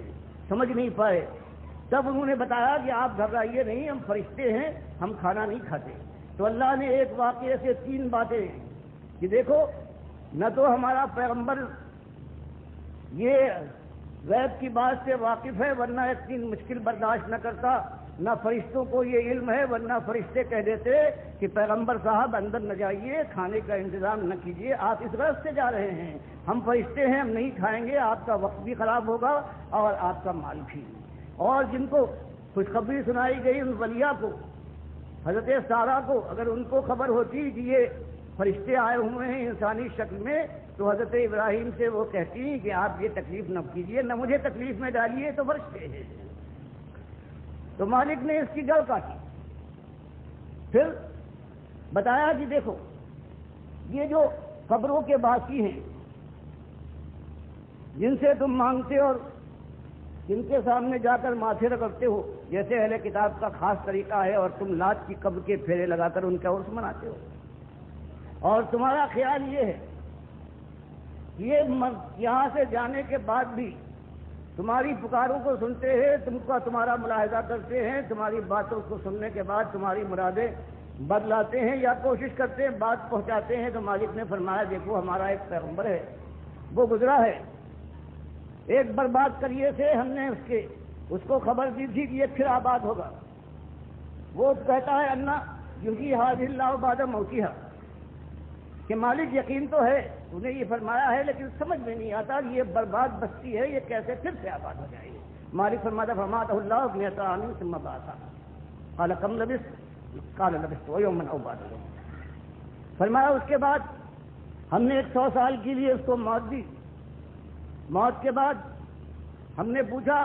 سمجھ نہیں پائے، تب انہوں نے بتایا کہ آپ گھبرائیے نہیں، ہم فرشتے ہیں، ہم کھانا نہیں کھاتے۔ تو اللہ نے ایک واقعے سے تین باتیں کہ دیکھو، نہ تو ہمارا پیغمبر یہ غیب کی بات سے واقف ہے ورنہ اتنی مشکل برداشت نہ کرتا، نہ فرشتوں کو یہ علم ہے ورنہ فرشتے کہہ دیتے کہ پیغمبر صاحب اندر نہ جائیے، کھانے کا انتظام نہ کیجیے، آپ اس غرض سے جا رہے ہیں، ہم فرشتے ہیں، ہم نہیں کھائیں گے، آپ کا وقت بھی خراب ہوگا اور آپ کا مال بھی۔ اور جن کو خوشخبری سنائی گئی ان ولیہ کو، حضرت سارہ کو، اگر ان کو خبر ہوتی کہ یہ فرشتے آئے ہوئے ہیں انسانی شکل میں، تو حضرت ابراہیم سے وہ کہتی کہ آپ یہ تکلیف نہ کیجیے، نہ مجھے تکلیف میں ڈالیے، تو فرشتے ہیں۔ تو مالک نے اس کی گل کاٹی، پھر بتایا کہ دیکھو یہ جو قبروں کے باسی ہیں جن سے تم مانگتے اور جن کے سامنے جا کر ماتھے رگڑتے ہو، جیسے اہل کتاب کا خاص طریقہ ہے، اور تم لات کی قبر کے پھیرے لگا کر ان کا عرس مناتے ہو، اور تمہارا خیال یہ ہے کہ یہ یہاں سے جانے کے بعد بھی تمہاری پکاروں کو سنتے ہیں، تم کا تمہارا ملاحظہ کرتے ہیں، تمہاری باتوں کو سننے کے بعد تمہاری مرادیں بدلاتے ہیں یا کوشش کرتے ہیں بات پہنچاتے ہیں۔ تو مالک نے فرمایا دیکھو ہمارا ایک پیغمبر ہے، وہ گزرا ہے، ایک برباد کریے سے ہم نے اس کو خبر دی تھی کہ یہ پھر آباد ہوگا۔ وہ کہتا ہے اللہ یحیی ھذہ اللہ بعد موتھا، کہ مالک یقین تو ہے انہیں یہ فرمایا ہے لیکن سمجھ میں نہیں آتا کہ یہ برباد بستی ہے، یہ کیسے پھر سے آباد ہو جائے گی۔ مالک فرماتا فماتہ اللہ مئۃ عام ثم بعثہ قال کم لبثت قال لبثت یوما او بعض یوم۔ فرمایا اس کے بعد ہم نے 100 سال کے لیے اس کو موت دی، موت کے بعد ہم نے پوچھا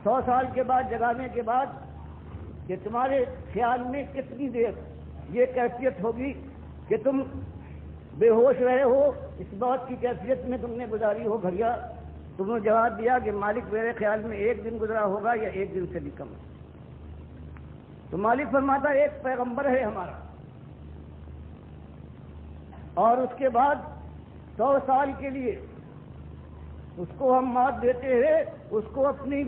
100 سال کے بعد جگانے کے بعد کہ تمہارے خیال میں کتنی دیر یہ کیفیت ہوگی کہ تم بے ہوش رہے ہو، اس بات کی کیفیت میں تم نے گزاری ہو گھڑیاں؟ تم نے جواب دیا کہ مالک میرے خیال میں 1 دن گزرا ہوگا یا 1 دن سے بھی کم۔ تو مالک فرماتا ایک پیغمبر ہے ہمارا، اور اس کے بعد 100 سال کے لیے اس کو ہم موت دیتے ہیں، اس کو اپنی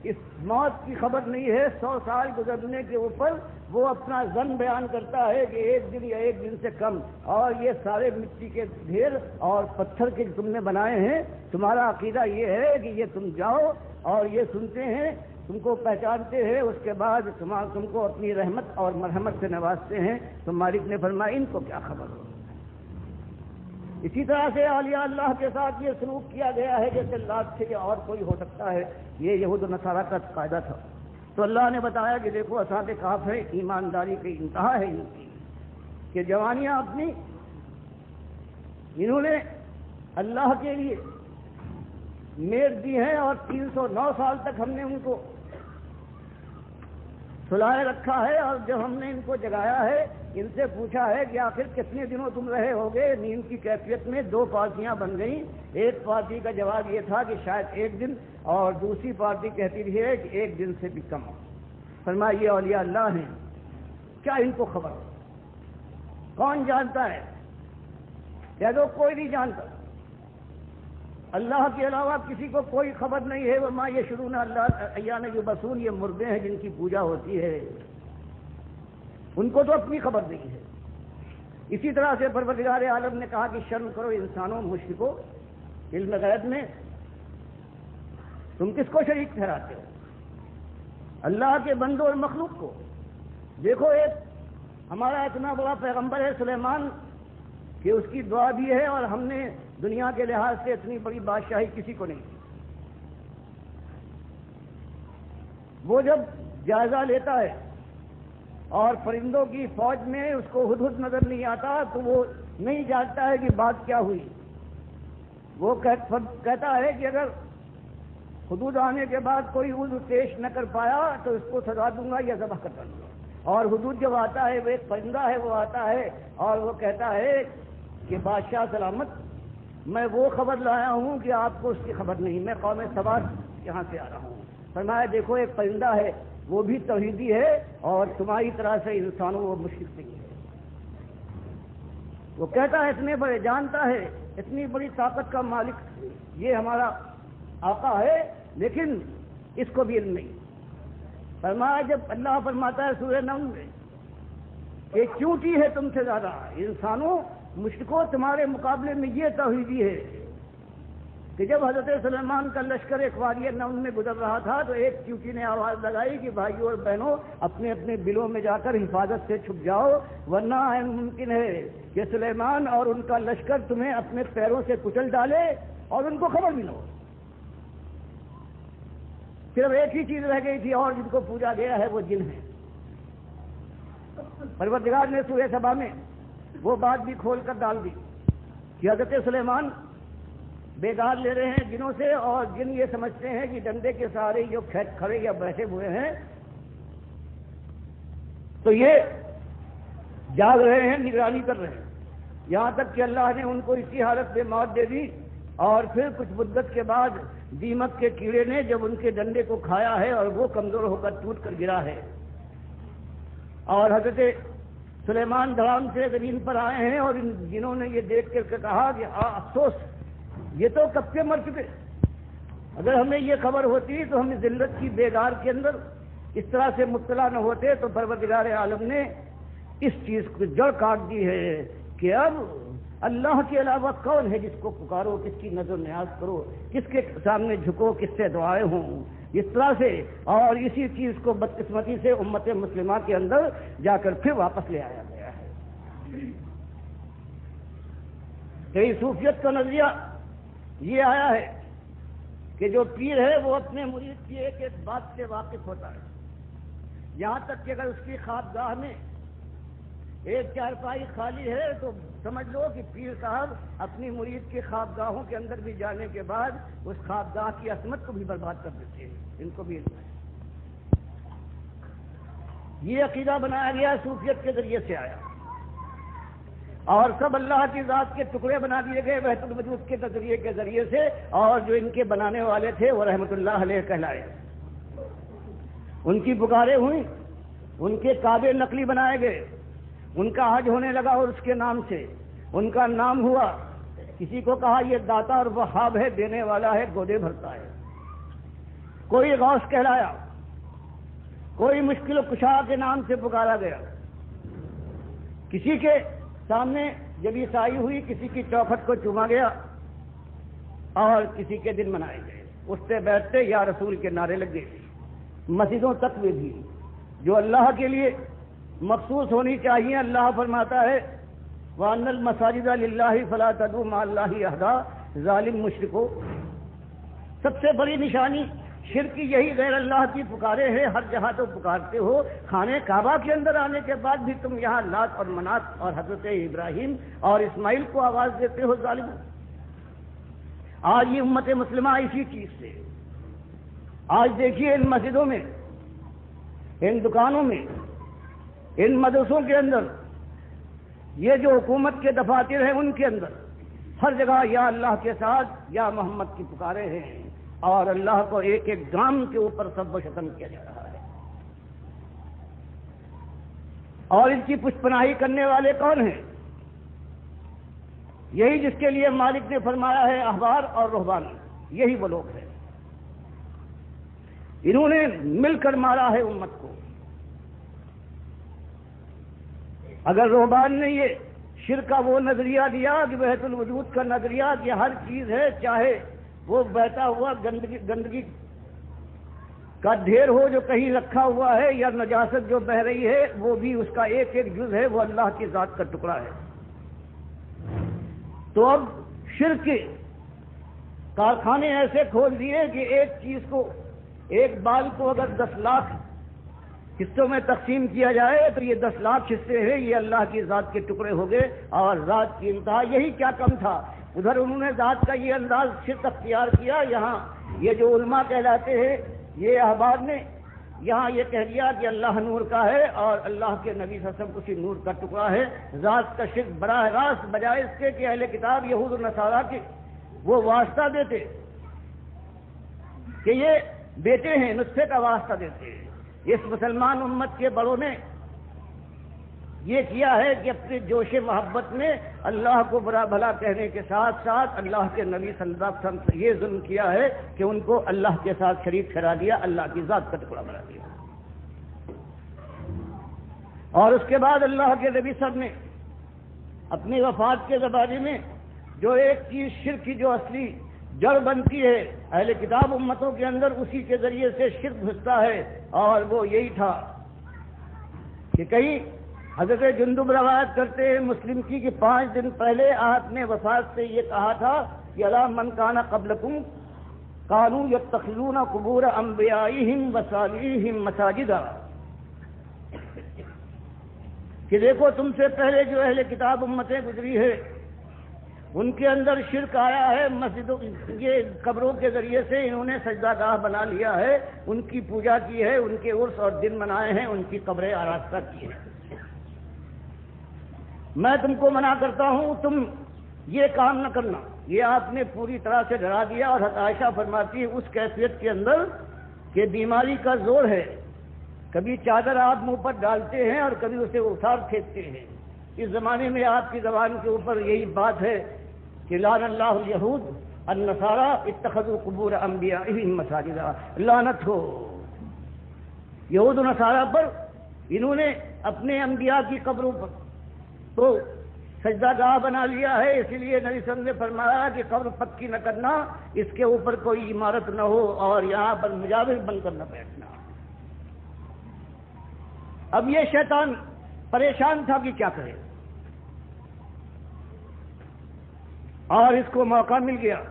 اس موت کی خبر نہیں ہے۔ 100 سال گزرنے کے اوپر وہ اپنا ظن بیان کرتا ہے کہ 1 دن یا 1 دن سے کم، اور یہ سارے مٹی کے ڈھیر اور پتھر کے تم نے بنائے ہیں، تمہارا عقیدہ یہ ہے کہ یہ تم جاؤ اور یہ سنتے ہیں، تم کو پہچانتے ہیں، اس کے بعد تم کو اپنی رحمت اور مرحمت سے نوازتے ہیں۔ تو مالک نے فرمایا ان کو کیا خبر ہو۔ اسی طرح سے اولیاء اللہ کے ساتھ یہ سلوک کیا گیا ہے جیسے لات سے اور کوئی ہو سکتا ہے، یہ یہود و نصارہ کا قاعدہ تھا۔ تو اللہ نے بتایا کہ دیکھو اصحاب کہف ہے، ایمانداری کی انتہا ہے ان کی کہ جوانیاں اپنی انہوں نے اللہ کے لیے میٹ دی ہیں، اور 309 سال تک ہم نے ان کو سلائے رکھا ہے، اور جب ہم نے ان کو جگایا ہے ان سے پوچھا ہے کہ آخر کتنے دنوں تم رہے ہوگے نیند کی کیفیت میں، 2 پارٹیاں بن گئیں۔ ایک پارٹی کا جواب یہ تھا کہ شاید 1 دن، اور دوسری پارٹی کہتی رہی ہے کہ 1 دن سے بھی کم۔ فرمایا یہ اولیاء اللہ ہیں، کیا ان کو خبر؟ کون جانتا ہے؟ کہہ دو کوئی نہیں جانتا، اللہ کے علاوہ کسی کو کوئی خبر نہیں ہے۔ وما یشعرون اللہ ایان یبعثون، یہ مردے ہیں جن کی پوجا ہوتی ہے، ان کو تو اپنی خبر نہیں ہے۔ اسی طرح سے پروردگار عالم نے کہا کہ شرم کرو انسانوں مشرکو علم غیب میں، تم کس کو شریک ٹھہراتے ہو؟ اللہ کے بندوں اور مخلوق کو۔ دیکھو ایک ہمارا اتنا بڑا پیغمبر ہے سلیمان کہ اس کی دعا بھی ہے، اور ہم نے دنیا کے لحاظ سے اتنی بڑی بادشاہی کسی کو نہیں دی۔ وہ جب جائزہ لیتا ہے اور پرندوں کی فوج میں اس کو ہدہد نظر نہیں آتا تو وہ نہیں جانتا ہے کہ بات کیا ہوئی۔ وہ کہتا ہے کہ اگر حدود آنے کے بعد کوئی عذر پیش نہ کر پایا تو اس کو سزا دوں گا یا ذبح کر دوں گا۔ اور حدود جب آتا ہے وہ ایک پرندہ ہے، وہ آتا ہے اور وہ کہتا ہے کہ بادشاہ سلامت، میں وہ خبر لایا ہوں کہ آپ کو اس کی خبر نہیں، میں قوم سبا یہاں سے آ رہا ہوں۔ فرمایا دیکھو ایک پرندہ ہے، وہ بھی توحیدی ہے، اور تمہاری طرح سے انسانوں وہ مشرک نہیں ہے۔ وہ کہتا ہے اتنے بڑے، جانتا ہے اتنی بڑی طاقت کا مالک یہ ہمارا آقا ہے، لیکن اس کو بھی علم نہیں۔ فرمایا جب اللہ فرماتا ہے سورہ نمل میں کہ چونٹی ہے تم سے زیادہ، انسانوں مشرکوں تمہارے مقابلے میں یہ توحیدی ہے کہ جب حضرت سلیمان کا لشکر ایک وادی نمل میں گزر رہا تھا تو ایک چونٹی نے آواز لگائی کہ بھائیوں اور بہنوں اپنے اپنے بلوں میں جا کر حفاظت سے چھپ جاؤ، ورنہ ممکن ہے کہ سلیمان اور ان کا لشکر تمہیں اپنے پیروں سے کچل ڈالے اور ان کو خبر بھی نہ ہو۔ صرف ایک ہی چیز رہ گئی تھی اور جن کو پوجا گیا ہے وہ جن ہیں۔ پروردگار نے سورہ سبا میں وہ بات بھی کھول کر ڈال دی کہ حضرت سلیمان بیدار لے رہے ہیں جنوں سے، اور جن یہ سمجھتے ہیں کہ ڈنڈے کے سہارے جو کھڑے یا بیٹھے ہوئے ہیں تو یہ جاگ رہے ہیں، نگرانی کر رہے ہیں، یہاں تک کہ اللہ نے ان کو اسی حالت میں موت دے دی، اور پھر کچھ مدت کے بعد دیمک کے کیڑے نے جب ان کے ڈنڈے کو کھایا ہے اور وہ کمزور ہو کر ٹوٹ کر گرا ہے، اور حضرت سلیمان دھڑام سے زمین پر آئے ہیں، اور جنہوں نے یہ دیکھ کر کہا کہ افسوس، یہ تو کب کے مر چکے، اگر ہمیں یہ خبر ہوتی تو ہم ذلت کی بیدار کے اندر اس طرح سے مبتلا نہ ہوتے۔ تو پروردگار عالم نے اس چیز کو جڑ کاٹ دی ہے کہ اب اللہ کے علاوہ کون ہے جس کو پکارو، کس کی نظر نیاز کرو، کس کے سامنے جھکو، کس سے دعائیں ہوں، اس طرح سے۔ اور اسی چیز کو بدقسمتی سے امت مسلمہ کے اندر جا کر پھر واپس لے آیا گیا ہے۔ کئی صوفیت کا نظریہ یہ آیا ہے کہ جو پیر ہے وہ اپنے مرید کی ایک ایک بات سے واقف ہوتا ہے، یہاں تک کہ اگر اس کی خوابگاہ میں ایک چارپائی خالی ہے تو سمجھ لو کہ پیر صاحب اپنی مرید کی خوابگاہوں کے اندر بھی جانے کے بعد اس خوابگاہ کی عصمت کو بھی برباد کر دیتے ہیں۔ ان کو بھی یہ عقیدہ بنایا گیا، صوفیت کے ذریعے سے آیا، اور سب اللہ کی ذات کے ٹکڑے بنا دیے گئے وحدت الوجود کے نظریے کے ذریعے سے، اور جو ان کے بنانے والے تھے وہ رحمت اللہ علیہ کہلائے۔ ان کی پکاریں ہوئیں، ان کے کعبے نقلی بنائے گئے، ان کا حج ہونے لگا اور اس کے نام سے ان کا نام ہوا۔ کسی کو کہا یہ داتا اور وہاب ہے، دینے والا ہے، گودے بھرتا ہے۔ کوئی غوث کہلایا، کوئی مشکل کشا کے نام سے پکارا گیا۔ کسی کے سامنے جب عیسائی ہوئی کسی کی چوکھٹ کو چوما گیا، اور کسی کے دن منائے گئے، اٹھتے بیٹھتے یا رسول کے نعرے لگ گئے۔ مسجدوں تک میں بھی جو اللہ کے لیے مخصوص ہونی چاہیے، اللہ فرماتا ہے وَأَنَّ الْمَسَاجِدَ لِلَّهِ فَلَا تَدْعُوا مَعَ اللَّهِ أَحَدًا، ظالم مشرکو، سب سے بڑی نشانی شرک کی یہی غیر اللہ کی پکارے ہیں۔ ہر جہاں تو پکارتے ہو، خانہ کعبہ کے اندر آنے کے بعد بھی تم یہاں لات اور منات اور حضرت ابراہیم اور اسماعیل کو آواز دیتے ہو، ظالم۔ آج یہ امت مسلمہ اسی چیز سے، آج دیکھیے ان مسجدوں میں، ان دکانوں میں، ان مدرسوں کے اندر، یہ جو حکومت کے دفاتر ہیں ان کے اندر ہر جگہ یا اللہ کے ساتھ یا محمد کی پکارے ہیں، اور اللہ کو ایک ایک گام کے اوپر سب و شتم کیا جا رہا ہے۔ اور ان کی پشت پناہی کرنے والے کون ہیں؟ یہی جس کے لیے مالک نے فرمایا ہے احبار اور رہبان، یہی وہ لوگ ہیں۔ انہوں نے مل کر مارا ہے امت کو۔ اگر رہبان نے یہ شرک کا وہ نظریہ دیا کہ وحدت الوجود کا نظریہ کہ ہر چیز ہے، چاہے وہ بہتا ہوا گندگی کا ڈھیر ہو جو کہیں رکھا ہوا ہے، یا نجاست جو بہ رہی ہے، وہ بھی اس کا ایک ایک جز ہے، وہ اللہ کی ذات کا ٹکڑا ہے۔ تو اب شرک کے کارخانے ایسے کھول دیے کہ ایک چیز کو، ایک بال کو اگر 10 لاکھ حصوں میں تقسیم کیا جائے تو یہ 10 لاکھ حصے ہیں، یہ اللہ کی ذات کے ٹکڑے ہو گئے، اور ذات کی انتہا یہی کیا کم تھا۔ ادھر انہوں نے ذات کا یہ انداز شرک اختیار کیا، یہاں یہ جو علماء کہلاتے ہیں، یہ احبار نے یہاں یہ کہہ دیا کہ اللہ نور کا ہے اور اللہ کے نبی صلی اللہ علیہ وسلم اسی نور کا ٹکڑا ہے۔ ذات کا شرک براہ راست، بجائے اس کے کہ اہل کتاب یہود و نصارا کے وہ واسطہ دیتے کہ یہ بیٹے ہیں، نسخے کا واسطہ دیتے ہیں، اس مسلمان امت کے بڑوں نے یہ کیا ہے کہ اپنے جوش محبت میں اللہ کو برا بھلا کہنے کے ساتھ ساتھ اللہ کے نبی صلی اللہ علیہ وسلم سے یہ ظلم کیا ہے کہ ان کو اللہ کے ساتھ شریک ٹھہرا دیا، اللہ کی ذات کا ٹکڑا بنا دیا۔ اور اس کے بعد اللہ کے نبی صلی اللہ علیہ وسلم نے اپنی وفات کے زمانے میں جو ایک چیز شرک کی جو اصلی جڑ بنتی ہے اہل کتاب امتوں کے اندر، اسی کے ذریعے سے شرک گھستا ہے، اور وہ یہی تھا کہ کہیں حضرت جندب روایت کرتے ہیں مسلم کی کہ 5 دن پہلے آپ نے وفات سے یہ کہا تھا کہ الا من کان قبلکم کانوا یتخذون قبور انبیائہم وصالحیہم مساجدا، کہ دیکھو تم سے پہلے جو اہل کتاب امتیں گزری ہے ان کے اندر شرک آیا ہے، مسجدوں یہ قبروں کے ذریعے سے انہوں نے سجدہ گاہ بنا لیا ہے، ان کی پوجا کی ہے، ان کے عرس اور دن منائے ہیں، ان کی قبریں آراستہ کی ہیں۔ میں تم کو منع کرتا ہوں تم یہ کام نہ کرنا۔ یہ آپ نے پوری طرح سے ڈرا دیا، اور عائشہ فرماتی ہے اس کیفیت کے اندر کہ بیماری کا زور ہے، کبھی چادر آپ منہ پر ڈالتے ہیں اور کبھی اسے اٹھار پھینکتے ہیں۔ اس زمانے میں آپ کی زبان کے اوپر یہی بات ہے کہ لعن اللہ الیہود النصارى اتخذوا قبور انبیائہم مساجدا، لعنت ہو یہود و نصارہ پر، انہوں نے اپنے انبیاء کی قبروں پر تو سجدہ گاہ بنا لیا ہے۔ اسی لیے نبی صلی اللہ علیہ وسلم نے فرمایا کہ قبر پکی نہ کرنا، اس کے اوپر کوئی عمارت نہ ہو اور یہاں پر مجاور بن کر نہ بیٹھنا۔ اب یہ شیطان پریشان تھا کہ کیا کرے، اور اس کو موقع مل گیا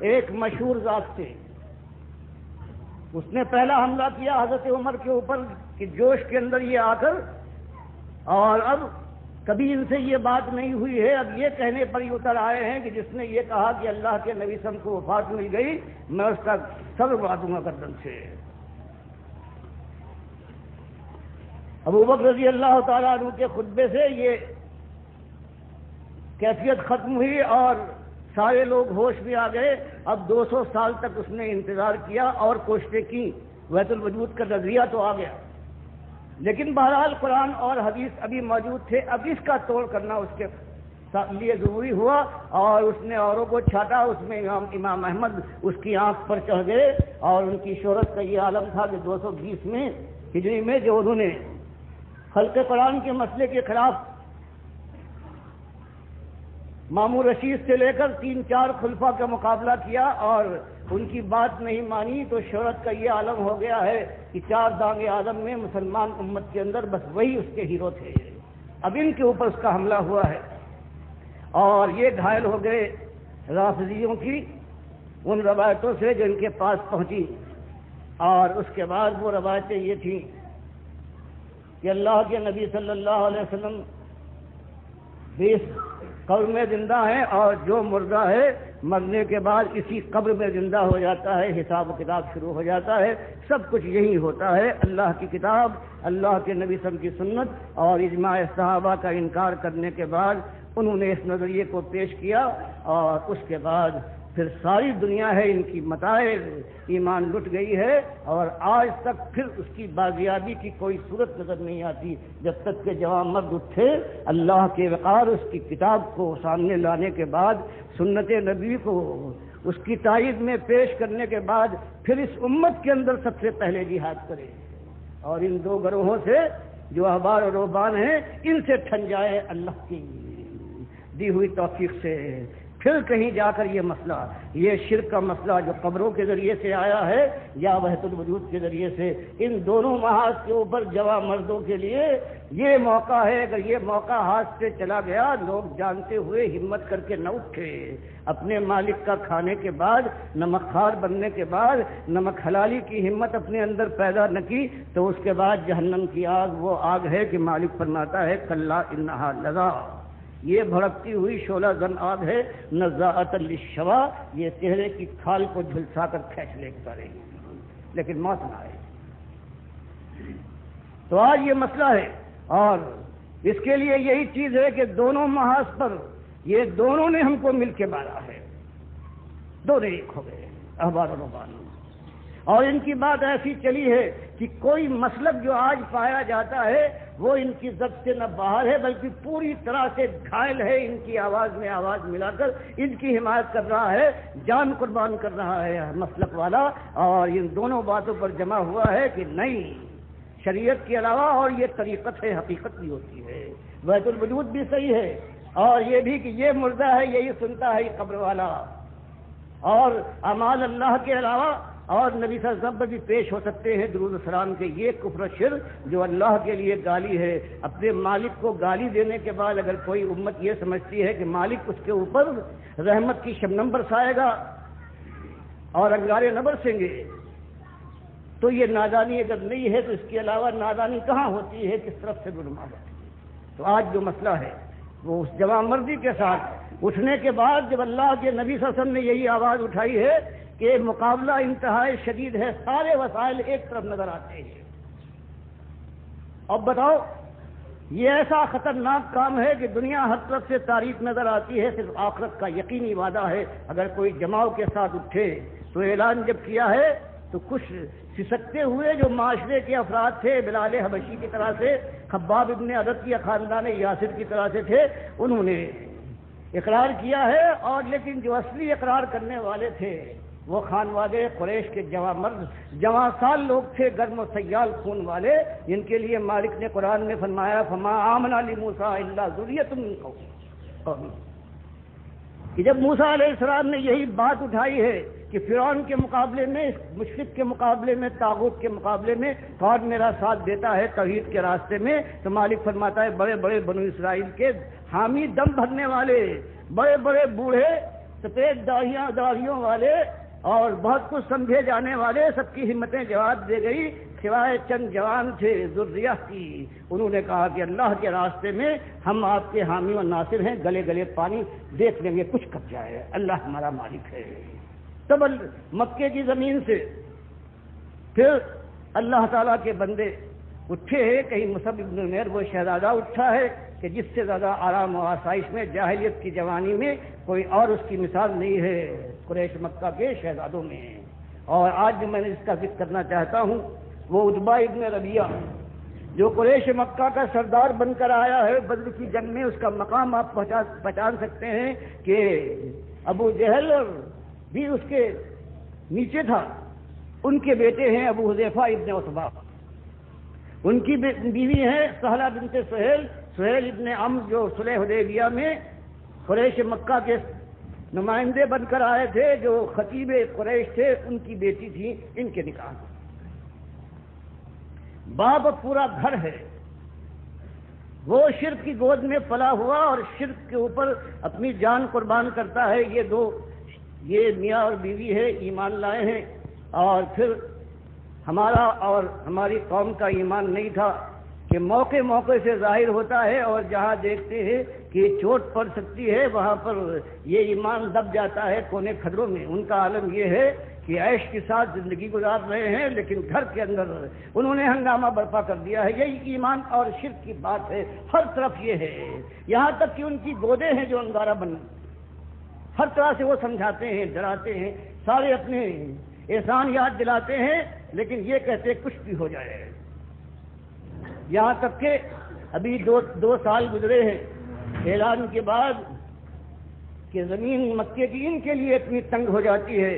ایک مشہور ذات سے۔ اس نے پہلا حملہ کیا حضرت عمر کے اوپر کہ جوش کے اندر یہ آ کر، اور اب کبھی ان سے یہ بات نہیں ہوئی ہے، اب یہ کہنے پر ہی اتر آئے ہیں کہ جس نے یہ کہا کہ اللہ کے نبی صلی اللہ علیہ وسلم کو وفات مل گئی، میں اس کا سر اڑا دوں گا گردن سے۔ ابو بکر رضی اللہ تعالیٰ عنہ کے خطبے سے یہ کیفیت ختم ہوئی اور سارے لوگ ہوش میں آ گئے۔ اب 200 سال تک اس نے انتظار کیا اور کوششیں کی، وحدت الوجود کا نظریہ تو آ گیا، لیکن بہرحال قرآن اور حدیث ابھی موجود تھے۔ اب اس کا توڑ کرنا اس کے لیے ضروری ہوا، اور اس نے اوروں کو چھاٹا۔ اس میں امام احمد اس کی آنکھ پر چڑھ گئے، اور ان کی شہرت کا یہ عالم تھا کہ 220 میں ہجری میں جو انہوں نے خلق قرآن کے مسئلے کے خلاف مامون رشید سے لے کر 3-4 خلفاء کا مقابلہ کیا اور ان کی بات نہیں مانی، تو شہرت کا یہ عالم ہو گیا ہے کہ 4 دانگ آدم میں مسلمان امت کے اندر بس وہی اس کے ہیرو تھے۔ اب ان کے اوپر اس کا حملہ ہوا ہے، اور یہ گھائل ہو گئے رافضیوں کی ان روایتوں سے جو ان کے پاس پہنچی۔ اور اس کے بعد وہ روایتیں یہ تھیں کہ اللہ کے نبی صلی اللہ علیہ وسلم 20 قبر میں زندہ ہیں، اور جو مردہ ہے مرنے کے بعد اسی قبر میں زندہ ہو جاتا ہے، حساب و کتاب شروع ہو جاتا ہے، سب کچھ یہی ہوتا ہے۔ اللہ کی کتاب، اللہ کے نبی صلی اللہ علیہ وسلم کی سنت اور اجماع صحابہ کا انکار کرنے کے بعد انہوں نے اس نظریے کو پیش کیا، اور اس کے بعد پھر ساری دنیا ہے ان کی متاع ایمان لٹ گئی ہے، اور آج تک پھر اس کی بازیابی کی کوئی صورت نظر نہیں آتی جب تک کہ جوان مرد اٹھے اللہ کے وقار اس کی کتاب کو سامنے لانے کے بعد، سنت نبی کو اس کی تائید میں پیش کرنے کے بعد پھر اس امت کے اندر سب سے پہلے جہاد کرے، اور ان 2 گروہوں سے جو احبار اور رہبان ہیں ان سے ٹھن جائے اللہ کی دی ہوئی توفیق سے۔ پھر کہیں جا کر یہ مسئلہ، یہ شرک کا مسئلہ جو قبروں کے ذریعے سے آیا ہے یا وحدت الوجود کے ذریعے سے، ان دونوں محاذ کے اوپر جوان مردوں کے لیے یہ موقع ہے۔ اگر یہ موقع ہاتھ سے چلا گیا، لوگ جانتے ہوئے ہمت کر کے نہ اٹھے، اپنے مالک کا کھانے کے بعد، نمک خوار بننے کے بعد نمک حلالی کی ہمت اپنے اندر پیدا نہ کی، تو اس کے بعد جہنم کی آگ وہ آگ ہے کہ مالک فرماتا ہے کلا انہا لظا، یہ بھڑکتی ہوئی شعلہ زن آگ ہے، نزاعۃ للشوا، یہ چہرے کی کھال کو جھلسا کر کھینچ لے کرے گی، لیکن موت نہ آئے۔ تو آج یہ مسئلہ ہے، اور اس کے لیے یہی چیز ہے کہ دونوں محاذ پر یہ دونوں نے ہم کو مل کے مارا ہے، دونوں ایک ہو گئے احبار و رہبان، اور ان کی بات ایسی چلی ہے کہ کوئی مسلک جو آج پایا جاتا ہے وہ ان کی ضبط سے نہ باہر ہے بلکہ پوری طرح سے گھائل ہے، ان کی آواز میں آواز ملا کر ان کی حمایت کر رہا ہے، جان قربان کر رہا ہے مسلک والا، اور ان دونوں باتوں پر جمع ہوا ہے کہ نہیں، شریعت کے علاوہ اور یہ طریقت ہے، حقیقت بھی ہوتی ہے، وحدت الوجود بھی صحیح ہے، اور یہ بھی کہ یہ مردہ ہے یہی سنتا ہے یہ قبر والا، اور اعمال اللہ کے علاوہ اور نبی صلی اللہ علیہ وسلم پر بھی پیش ہو سکتے ہیں درود و سلام کے، یہ کفر و شرک جو اللہ کے لیے گالی ہے۔ اپنے مالک کو گالی دینے کے بعد اگر کوئی امت یہ سمجھتی ہے کہ مالک اس کے اوپر رحمت کی شبنم برسائے گا اور انگارے نہ برسیں گے، تو یہ نادانی اگر نہیں ہے تو اس کے علاوہ نادانی کہاں ہوتی ہے، کس طرف سے گناہ ہوتی ہے۔ تو آج جو مسئلہ ہے وہ اس جوان مردی کے ساتھ اٹھنے کے بعد جب اللہ کے نبی صلی اللہ علیہ وسلم نے یہی آواز اٹھائی ہے کہ مقابلہ انتہائی شدید ہے، سارے وسائل ایک طرف نظر آتے ہیں، اب بتاؤ یہ ایسا خطرناک کام ہے کہ دنیا ہر طرف سے تاریخ نظر آتی ہے، صرف آخرت کا یقینی وعدہ ہے۔ اگر کوئی جماؤ کے ساتھ اٹھے تو اعلان جب کیا ہے تو کچھ سسکتے ہوئے جو معاشرے کے افراد تھے، بلال حبشی کی طرح سے، خباب ابن عدد یا خاندان یاسر کی طرح سے تھے، انہوں نے اقرار کیا ہے، اور لیکن جو اصلی اقرار کرنے والے تھے وہ خانوادے قریش کے جواں مرد، جواں سال لوگ تھے، گرم و سیال خون والے، جن کے لیے مالک نے قرآن میں فرمایا فما آمن لموسیٰ الا ذریۃ من قومہ، کہ جب موسیٰ علیہ السلام نے یہی بات اٹھائی ہے کہ فرعون کے مقابلے میں، مشرک کے مقابلے میں، طاغوت کے مقابلے میں کون میرا ساتھ دیتا ہے توحید کے راستے میں، تو مالک فرماتا ہے بڑے بڑے بنو اسرائیل کے حامی، دم بھرنے والے، بڑے بڑے بوڑھے، سفید داڑھیوں والے اور بہت کچھ سمجھے جانے والے، سب کی ہمتیں جواب دے گئی، سوائے چند جوان تھے ذریہ کی، انہوں نے کہا کہ اللہ کے راستے میں ہم آپ کے حامی و ناصر ہیں، گلے گلے پانی دیکھ لیں گے، کچھ کر جائے، اللہ ہمارا مالک ہے۔ تب مکے کی زمین سے پھر اللہ تعالیٰ کے بندے اٹھے ہیں، کہیں مصعب بن عمیر وہ شہزادہ اٹھا ہے کہ جس سے زیادہ آرام و آسائش میں، جاہلیت کی جوانی میں کوئی اور اس کی مثال نہیں ہے قریش مکہ کے شہزادوں میں۔ اور آج جو میں نے اس کا ذکر کرنا چاہتا ہوں وہ عتبہ ابن ربیعہ، جو قریش مکہ کا سردار بن کر آیا ہے بدر کی جنگ میں، اس کا مقام آپ پہچان سکتے ہیں کہ ابو جہل بھی اس کے نیچے تھا۔ ان کے بیٹے ہیں ابو حذیفہ ابن عتبہ، ان کی بیوی ہیں سہلہ بنت سہیل ابن عمرو، جو صلح حدیبیہ میں قریش مکہ کے نمائندے بن کر آئے تھے، جو خطیب قریش تھے، ان کی بیٹی تھی، ان کے نکاح۔ باپ پورا گھر ہے، وہ شرک کی گود میں پلا ہوا اور شرک کے اوپر اپنی جان قربان کرتا ہے۔ یہ میاں اور بیوی ہے، ایمان لائے ہیں، اور پھر ہمارا اور ہماری قوم کا ایمان نہیں تھا کہ موقع موقع سے ظاہر ہوتا ہے، اور جہاں دیکھتے ہیں کہ چوٹ پڑ سکتی ہے وہاں پر یہ ایمان دب جاتا ہے کونے کھڈروں میں۔ ان کا عالم یہ ہے کہ عیش کے ساتھ زندگی گزار رہے ہیں، لیکن گھر کے اندر انہوں نے ہنگامہ برپا کر دیا ہے۔ یہی ایمان اور شرک کی بات ہے، ہر طرف یہ ہے، یہاں تک کہ ان کی گودیں ہیں جو انگارہ بن، ہر طرح سے وہ سمجھاتے ہیں، ڈراتے ہیں، سارے اپنے احسان یاد دلاتے ہیں، لیکن یہ کہتے کچھ بھی ہو جائے۔ یہاں تک کہ ابھی دو سال گزرے ہیں اعلان کے بعد کہ زمین مکے کی ان کے لیے اتنی تنگ ہو جاتی ہے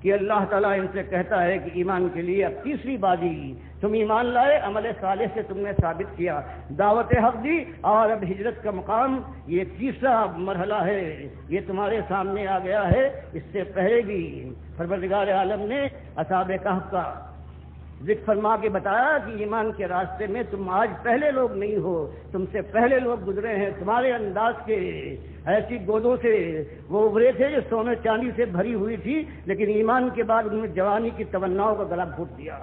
کہ اللہ تعالیٰ ان سے کہتا ہے کہ ایمان کے لیے اب تیسری بازی، تم ایمان لائے، عمل صالح سے تم نے ثابت کیا، دعوت حق دی، اور اب ہجرت کا مقام یہ تیسرا مرحلہ ہے، یہ تمہارے سامنے آ گیا ہے۔ اس سے پہلے بھی پروردگار عالم نے اصحاب کہف کا ذکر فرما کے بتایا کہ ایمان کے راستے میں تم آج پہلے لوگ نہیں ہو، تم سے پہلے لوگ گزرے ہیں، تمہارے انداز کے ایسی گودوں سے وہ ابھرے تھے جو سونے چاندی سے بھری ہوئی تھی، لیکن ایمان کے بعد انہوں نے جوانی کی تمناؤں کا گلا گھونٹ دیا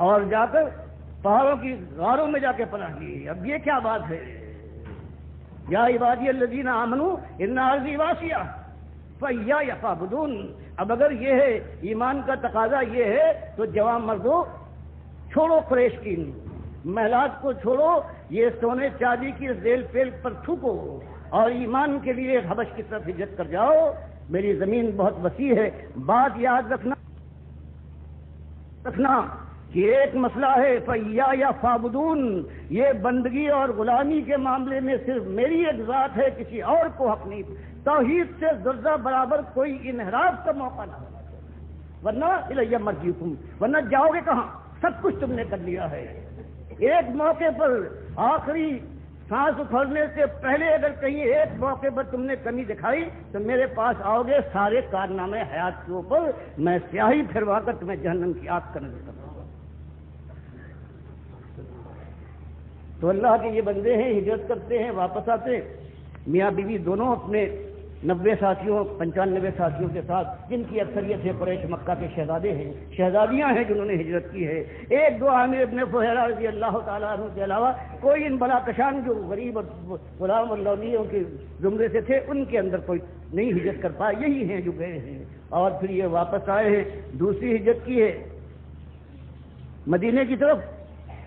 اور جا کر پہاڑوں کی غاروں میں جا کے پناہ لی۔ اب یہ کیا بات ہے؟ یا عبادی الذین آمنوا ان ارضی واسعہ فإیایا فاعبدون۔ اب اگر یہ ہے ایمان کا تقاضا یہ ہے تو جوان مردوں چھوڑو قریش کی محلات کو، چھوڑو یہ سونے چاندی کی ذیل پیل پر تھوکو اور ایمان کے لیے حبش کی طرف ہجرت کر جاؤ، میری زمین بہت وسیع ہے۔ بات یاد رکھنا کہ ایک مسئلہ ہے فإیایا فاعبدون، یہ بندگی اور غلامی کے معاملے میں صرف میری ایک ذات ہے، کسی اور کو حق نہیں۔ توحید سے ذرہ برابر کوئی انحراف کا موقع نہ ہونا چاہیے، ورنہ الیہ مرجعکم، ورنہ جاؤ گے کہاں؟ سب کچھ تم نے کر لیا ہے۔ ایک موقع پر آخری سانس اکھڑنے سے پہلے اگر کہیں ایک موقع پر تم نے کمی دکھائی تو میرے پاس آؤ گے، سارے کارنامے حیات کے اوپر میں سیاہی پھروا کر تمہیں جہنم کی آگ کا نظر کروں گا۔ تو اللہ کے یہ بندے ہیں، ہجرت کرتے ہیں، واپس آتے ہیں، میاں بیوی دونوں اپنے 90 ساتھیوں 95 ساتھیوں کے ساتھ، جن کی اکثریت ہے قریش مکہ کے شہزادے ہیں، شہزادیاں ہیں جنہوں نے ہجرت کی ہے۔ ایک دو عامر ابن فہیرہ رضی اللہ تعالیٰ عنہ کے علاوہ کوئی ان بلا کشان جو غریب اور غلام اور لونیوں کے زمرے سے تھے ان کے اندر کوئی نہیں ہجرت کر پائے، یہی ہیں جو گئے ہیں اور پھر یہ واپس آئے ہیں۔ دوسری ہجرت کی ہے مدینے کی طرف،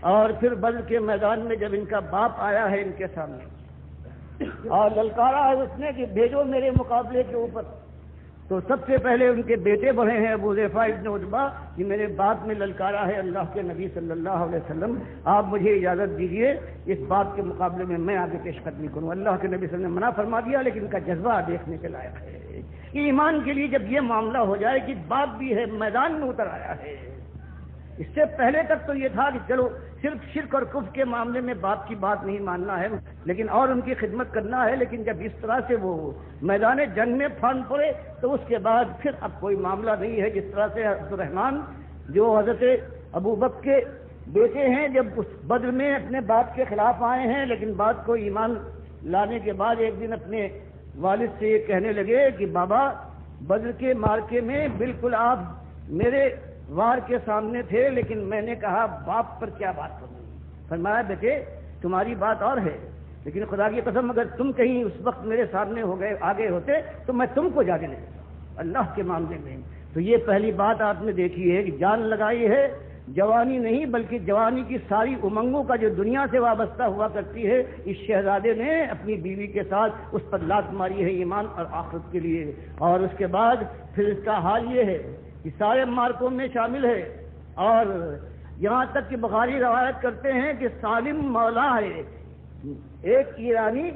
اور پھر بدر کے میدان میں جب ان کا باپ آیا ہے ان کے سامنے اور للکارا ہے اس نے کہ بھیجو میرے مقابلے کے اوپر تو سب سے پہلے ان کے بیٹے بڑھے ہیں ابو حذیفہ ابن عتبہ کہ میرے باپ نے للکارا ہے اللہ کے نبی صلی اللہ علیہ وسلم، آپ مجھے اجازت دیجیے اس بات کے مقابلے میں آگے پیش قدمی کروں۔ اللہ کے نبی صلی اللہ علیہ وسلم نے منع فرما دیا، لیکن ان کا جذبہ دیکھنے کے لائق ہے کہ ایمان کے لیے جب یہ معاملہ ہو جائے کہ باپ بھی ہے میدان میں اتر آیا ہے۔ اس سے پہلے تک تو یہ تھا کہ چلو صرف شرک اور کفر کے معاملے میں باپ کی بات نہیں ماننا ہے لیکن اور ان کی خدمت کرنا ہے، لیکن جب اس طرح سے وہ میدان جنگ میں پھان پڑے تو اس کے بعد پھر اب کوئی معاملہ نہیں ہے۔ جس طرح سے عبد الرحمن جو حضرت ابو بکر کے بیٹے ہیں، جب اس بدر میں اپنے باپ کے خلاف آئے ہیں، لیکن بات کو ایمان لانے کے بعد ایک دن اپنے والد سے یہ کہنے لگے کہ بابا بدر کے مارکے میں بالکل آپ میرے وار کے سامنے تھے، لیکن میں نے کہا باپ پر کیا بات کروں۔ فرمایا بیٹے تمہاری بات اور ہے، لیکن خدا کی قسم اگر تم کہیں اس وقت میرے سامنے ہو گئے آگے ہوتے تو میں تم کو جانے نہیں دیتا اللہ کے معاملے میں۔ تو یہ پہلی بات آپ نے دیکھی ہے کہ جان لگائی ہے، جوانی نہیں بلکہ جوانی کی ساری امنگوں کا جو دنیا سے وابستہ ہوا کرتی ہے، اس شہزادے نے اپنی بیوی کے ساتھ اس پر لات ماری ہے ایمان اور آخرت کے لیے۔ اور اس کے بعد پھر اس کا حال یہ ہے کہ سارے مارکوں میں شامل ہے، اور یہاں تک کہ بخاری روایت کرتے ہیں کہ سالم مولا ہے، ایک ایرانی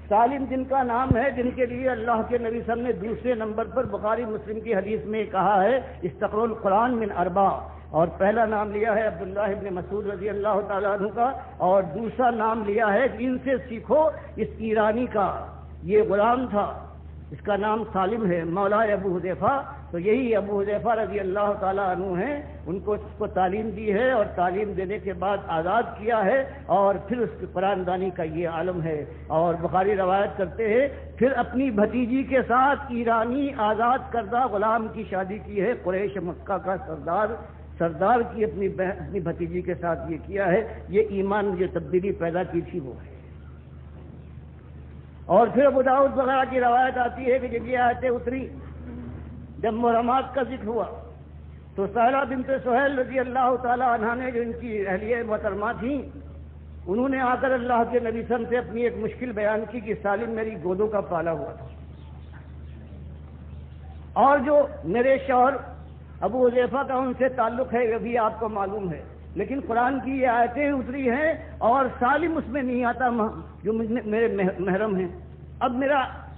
سالم جن کا نام ہے، جن کے لیے اللہ کے نبی صلی اللہ علیہ وسلم نے دوسرے نمبر پر بخاری مسلم کی حدیث میں کہا ہے استقروا القرآن من اربع، اور پہلا نام لیا ہے عبداللہ ابن مسعود رضی اللہ تعالیٰ عنہ کا، اور دوسرا نام لیا ہے ان سے سیکھو اس ایرانی کا، یہ غلام تھا اس کا نام سالم ہے مولا ابو حذیفہ۔ تو یہی ابو حذیفہ رضی اللہ تعالیٰ عنہ ہیں، ان کو اس کو تعلیم دی ہے اور تعلیم دینے کے بعد آزاد کیا ہے، اور پھر اس کی قرآن دانی کا یہ عالم ہے۔ اور بخاری روایت کرتے ہیں پھر اپنی بھتیجی کے ساتھ ایرانی آزاد کردہ غلام کی شادی کی ہے، قریش مکہ کا سردار کی اپنی بھتیجی کے ساتھ یہ کیا ہے۔ یہ ایمان جو تبدیلی پیدا کی تھی وہ ہے۔ اور پھر ابو داؤد وغیرہ کی روایت آتی ہے کہ جب یہ آیتیں اتری، جب محرمات کا ذکر ہوا تو سہلہ بنت سہیل رضی اللہ تعالیٰ عنہ نے جو ان کی اہلیہ محترمہ تھیں، انہوں نے آ کر اللہ کے نبی صلی اللہ علیہ وسلم سے اپنی ایک مشکل بیان کی کہ سالم میری گودوں کا پالا ہوا تھا، اور جو میرے شوہر ابو حذیفہ کا ان سے تعلق ہے یہ بھی آپ کو معلوم ہے، لیکن قرآن کی یہ آیتیں اتری ہیں اور سالم اس میں نہیں آتا جو میرے محرم ہیں۔ اب